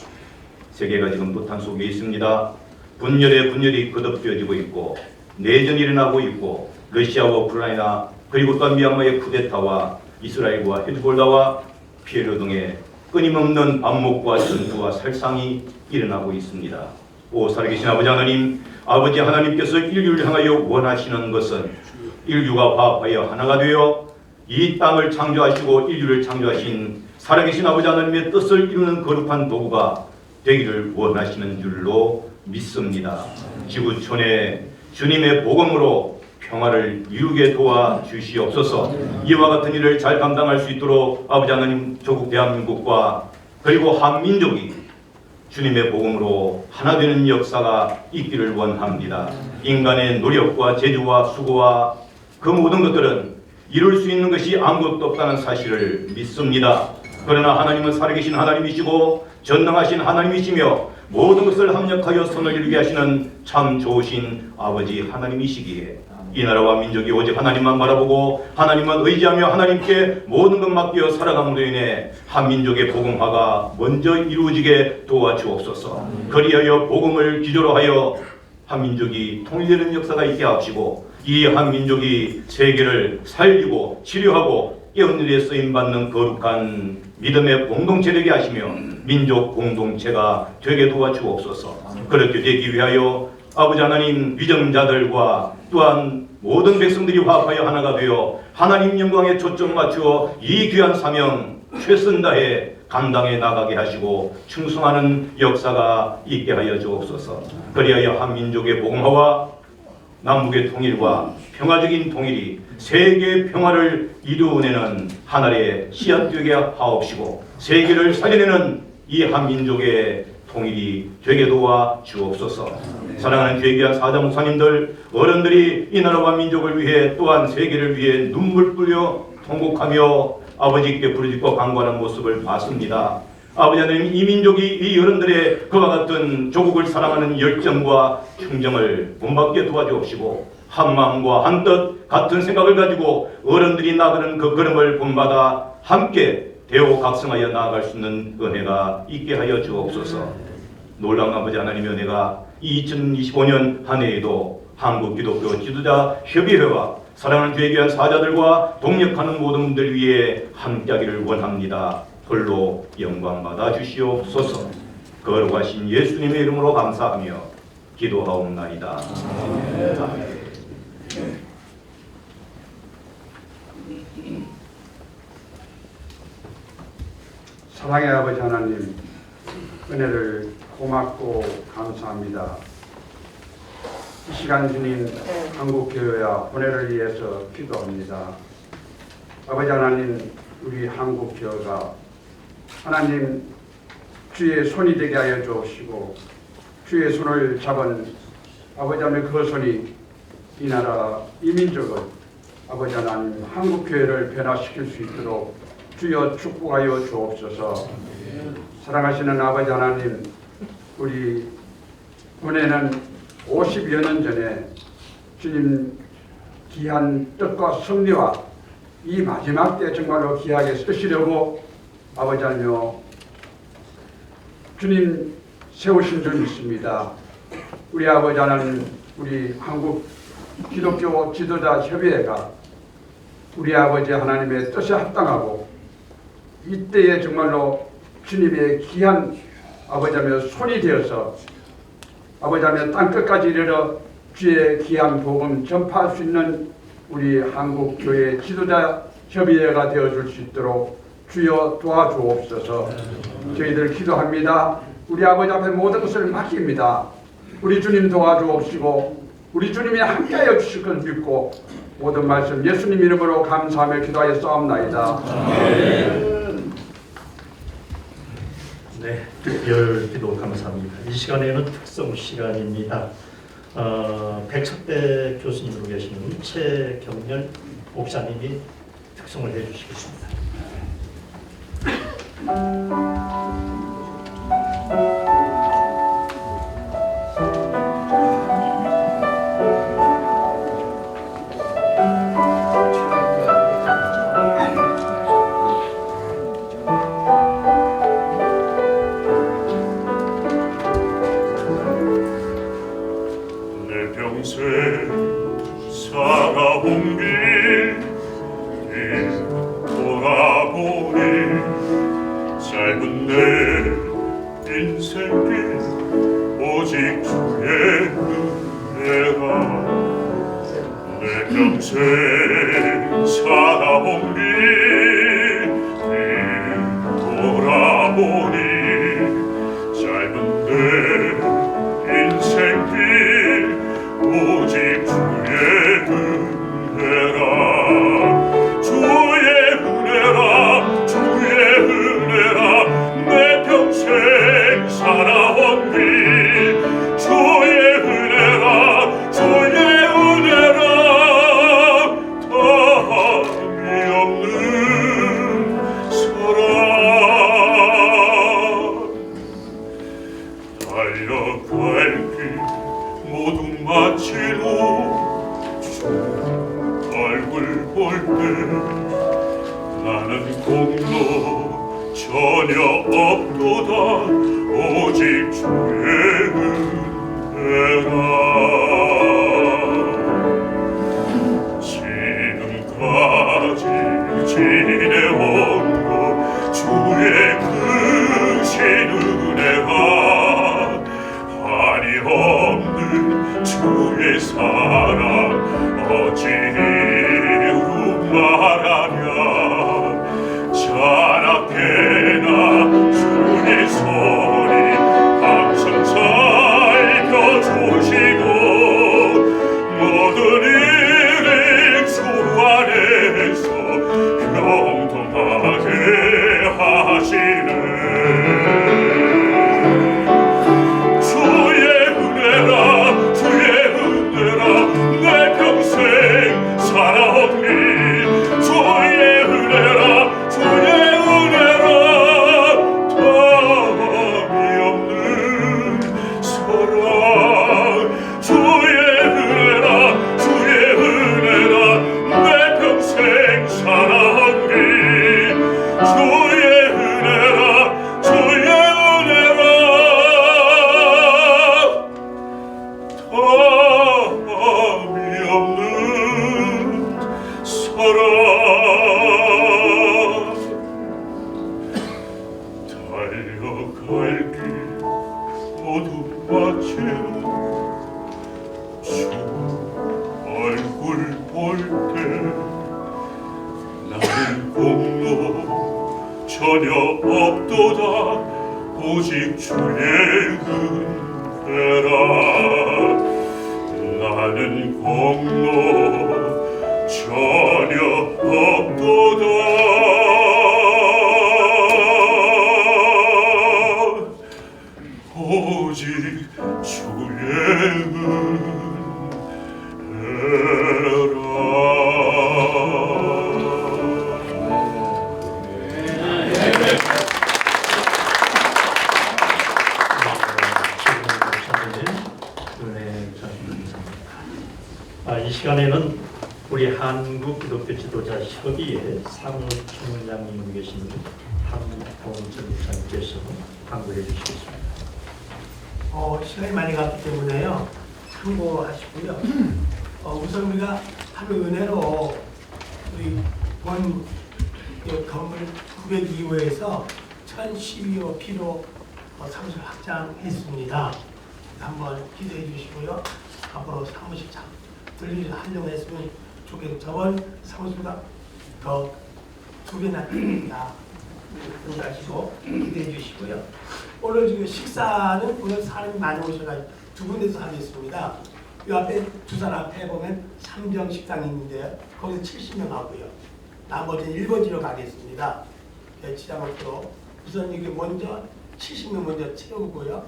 세계가 지금 부탄 속에 있습니다. 분열이 거듭되어지고 있고 내전이 일어나고 있고 러시아와 우크라이나 그리고 또한 미얀마의 쿠데타와 이스라엘과 헤즈볼라와 피에르 등의 끊임없는 반목과 전투와 살상이 일어나고 있습니다. 오 살아계신 아버지 하나님, 아버지 하나님께서 인류를 향하여 원하시는 것은 인류가 화합하여 하나가 되어 이 땅을 창조하시고 인류를 창조하신 살아계신 아버지 하나님의 뜻을 이루는 거룩한 도구가 되기를 원하시는 줄로 믿습니다. 지구촌에 주님의 복음으로 평화를 이루게 도와주시옵소서. 이와 같은 일을 잘 감당할 수 있도록 아버지 하나님, 조국 대한민국과 그리고 한민족이 주님의 복음으로 하나 되는 역사가 있기를 원합니다. 인간의 노력과 재주와 수고와 그 모든 것들은 이룰 수 있는 것이 아무것도 없다는 사실을 믿습니다. 그러나 하나님은 살아계신 하나님이시고 전능하신 하나님이시며 모든 것을 합력하여 선을 이루게 하시는 참 좋으신 아버지 하나님이시기에 이 나라와 민족이 오직 하나님만 바라보고 하나님만 의지하며 하나님께 모든 것 맡겨 살아감으로 인해 한민족의 복음화가 먼저 이루어지게 도와주옵소서. 그리하여 복음을 기조로 하여 한민족이 통일되는 역사가 있게 하시고 이 한민족이 세계를 살리고 치료하고 깨우는 일에 쓰임받는 거룩한 믿음의 공동체 되게 하시며 민족 공동체가 되게 도와주옵소서. 그렇게 되기 위하여 아버지 하나님, 위정자들과 또한 모든 백성들이 화합하여 하나가 되어 하나님 영광에 초점 맞추어 이 귀한 사명 최선 다해 감당해 나가게 하시고 충성하는 역사가 있게 하여 주옵소서. 그리하여 한민족의 복음화와 남북의 통일과 평화적인 통일이 세계 평화를 이루어내는 하나의 씨앗 되게 하옵시고 세계를 살려내는 이 한민족의 통일이 되게 도와 주옵소서. 사랑하는 귀한 사자 목사님들, 어른들이 이 나라와 민족을 위해 또한 세계를 위해 눈물 흘려 통곡하며 아버지께 부르짖고 간구하는 모습을 봤습니다. 아버지 하나님, 이 민족이 이 어른들의 그와 같은 조국을 사랑하는 열정과 충정을 본받게 도와주옵시고 한 마음과 한 뜻 같은 생각을 가지고 어른들이 나가는 그 걸음을 본받아 함께 대오 각성하여 나아갈 수 있는 은혜가 있게 하여 주옵소서. 놀라운 아버지 하나님의 은혜가 2025년 한 해에도 한국 기독교 지도자 협의회와 사랑하는 주의 귀한 사자들과 동역하는 모든 분들 위해 함께하기를 원합니다. 홀로 영광 받아 주시옵소서. 거룩하신 예수님의 이름으로 감사하며 기도하옵나이다. 아멘. 사랑의 아버지 하나님, 은혜를 고맙고 감사합니다. 이 시간 주님 한국교회와 본회를 위해서 기도합니다. 아버지 하나님, 우리 한국교회가 하나님 주의 손이 되게 하여 주옵시고 주의 손을 잡은 아버지 하나님 그 손이 이 나라 이 민족을 아버지 하나님 한국교회를 변화시킬 수 있도록 주여 축복하여 주옵소서. 사랑하시는 아버지 하나님, 우리 본회는 50여 년 전에 주님 귀한 뜻과 섭리와 이 마지막 때 정말로 귀하게 쓰시려고 아버지 하나님 주님 세우신 줄 믿습니다. 우리 아버지 하나님, 우리 한국 기독교 지도자 협의회가 우리 아버지 하나님의 뜻에 합당하고 이때에 정말로 주님의 귀한 아버지 하나님의 손이 되어서 아버지 하나님의 땅끝까지 이르러 주의 귀한 복음 전파할 수 있는 우리 한국교회 지도자 협의회가 되어줄 수 있도록 주여 도와주옵소서. 저희들 기도합니다. 우리 아버지 앞에 모든 것을 맡깁니다. 우리 주님 도와주옵시고 우리 주님이 함께하여 주실 걸 믿고 모든 말씀 예수님 이름으로 감사하며 기도하여 싸움나이다. 네, 특별 기도 감사합니다. 이 시간에는 특성 시간입니다. 백석대 교수님으로 계시는 최경렬 목사님이 특성을 해주시겠습니다. 살아온 길 돌아보니 짧은 내 인생길 오직 주의 은혜가 내 평생 살아온 길 돌아보니 짧은 내 인생길 오직 주의 은혜라 주의 은혜라 주의 은혜라 내 평생 살아온 길 주의 은혜라 주의 은혜라 다함이 없는 사랑 달려갈 길 모두 마치고 주 얼굴 볼 때 나는 공로 전혀 없도다 오직 주의 은혜라 지금까지 지내온 것 주의 크신 은혜가 한이 없는 주의 사랑 어찌 이루 말하랴 자라 사랑 주의 은혜라 주의 은혜라 내 평생 사랑이 주의 은혜라 주의 은혜라 다함이 없는 사랑 달려갈 길 모두 마치고 주 얼굴 볼 때 나는 공로 전혀 없도다 오직 주의 은혜라 나는 공로 전혀 없도다 오직 주의 이 시간에는 우리 한국 기독교 지도자 협의회 사무총장님 계신 한봉철 목사님께서 강구해 주시겠습니다. 시간이 많이 갔기 때문에요. 참고하시고요. 우선 우리가 하루 은혜로 우리 본 건물 902호에서 1012호 피로 사무실 확장했습니다. 한번 기대해 주시고요. 앞으로 사무실 하려고 했으면 저게 저번 사무실보다 더 2배나 됩니다. 아시고 기대해 주시고요. 오늘 지금 식사는 오늘 사람이 많이 오셔가지고 2군데서 하겠습니다. 이 앞에 두산 앞에 보면 삼정 식당이 있는데요. 거기서 70명 하고요. 나머지는 1번지로 가겠습니다. 지자목으로 우선 이게 먼저 70명 먼저 채우고요.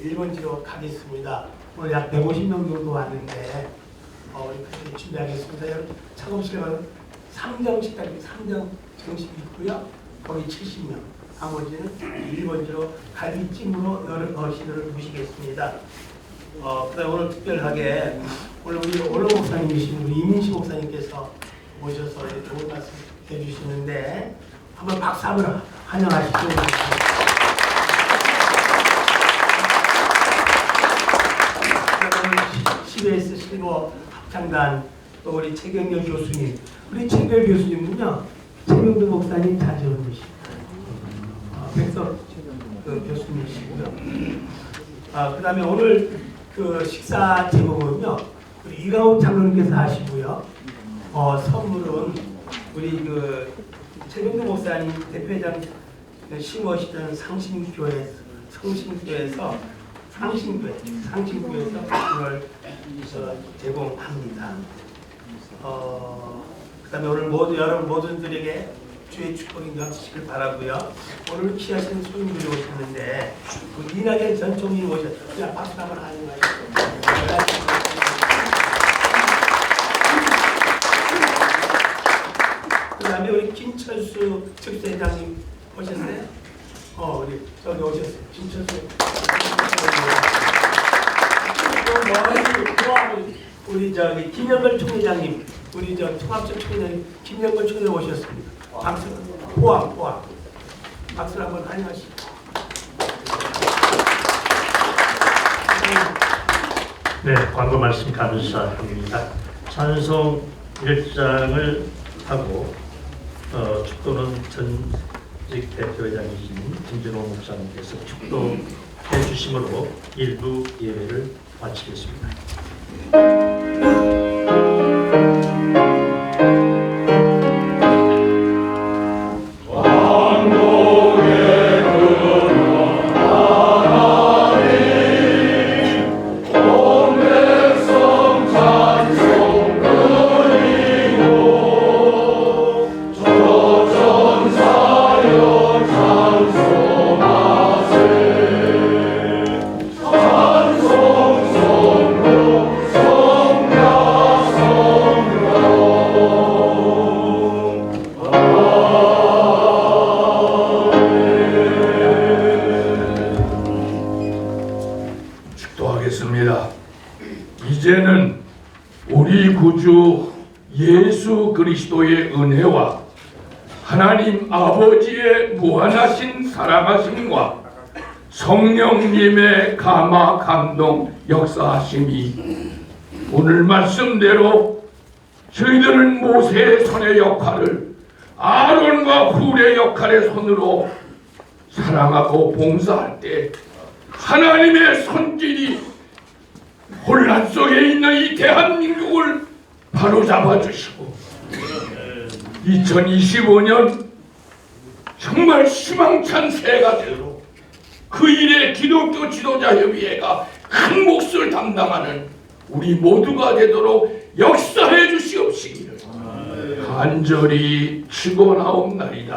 1번지로 가겠습니다. 오늘 약 150명 정도 왔는데 그렇게 준비하겠습니다. 여러분 작업실에 가면 삼정 식당이 삼정 정식이 있고요. 거기 70명. 나머지는 1번지로 갈비찜으로 여러 거실을 모시겠습니다. 그다음 오늘 특별하게 오늘 우리 올로 목사님이신 우리 이민식 목사님께서 모셔서 좋은 말씀 해주시는데 한번 박수 한번 환영하시죠. CBS 실버 합창단 또 우리 최경렬 교수님, 우리 최경렬 교수님은요 최경도 목사님 자제분이십니다. 백석 교수님이시고요. 그다음에 오늘 그 식사 제목은요 우리 이강욱 장로님께서 하시고요. 선물은 우리 그 최경도 목사님 대표회장 심으시던 성신교에서 상신교에서 오늘 제공합니다. 그다음에 오늘 여러분 모두들에게 주의 축복이 넘치시길 바라고요. 오늘 취하시는 손님들이 오셨는데 이낙연 전 총리님 오셨어요. 그냥 박수 한번 하는 거예요. 그다음에 우리 김철수 특사회장님 오셨어요? 우리 저기 오셨어요. 김철수. 우리 저기 김영걸 총회장님, 우리 저 통합적 총회장님 김영걸 총회장 오셨습니다. 박수, 포함. 박수를 한번 환영하시죠. 네, 광고 말씀 감사합니다. 찬송 1장을 하고 축도는 전직 대표회장이신 김진호 목사님께서 축도해 주심으로 일부 예배를 마치겠습니다. 찬송 기도하겠습니다. 이제는 우리 구주 예수 그리스도의 은혜와 하나님 아버지의 무한하신 사랑하심과 성령님의 감화 감동 역사하심이 오늘 말씀대로 저희들은 모세의 손의 역할을 아론과 훌의 역할의 손으로 사랑하고 봉사할 때 하나님의 손길이 혼란 속에 있는 이 대한민국을 바로잡아 주시고 2025년 정말 희망찬 새해가 되도록 그 일에 기독교 지도자협의회가 큰 몫을 담당하는 우리 모두가 되도록 역사해 주시옵시기를 간절히 축원하옵나이다.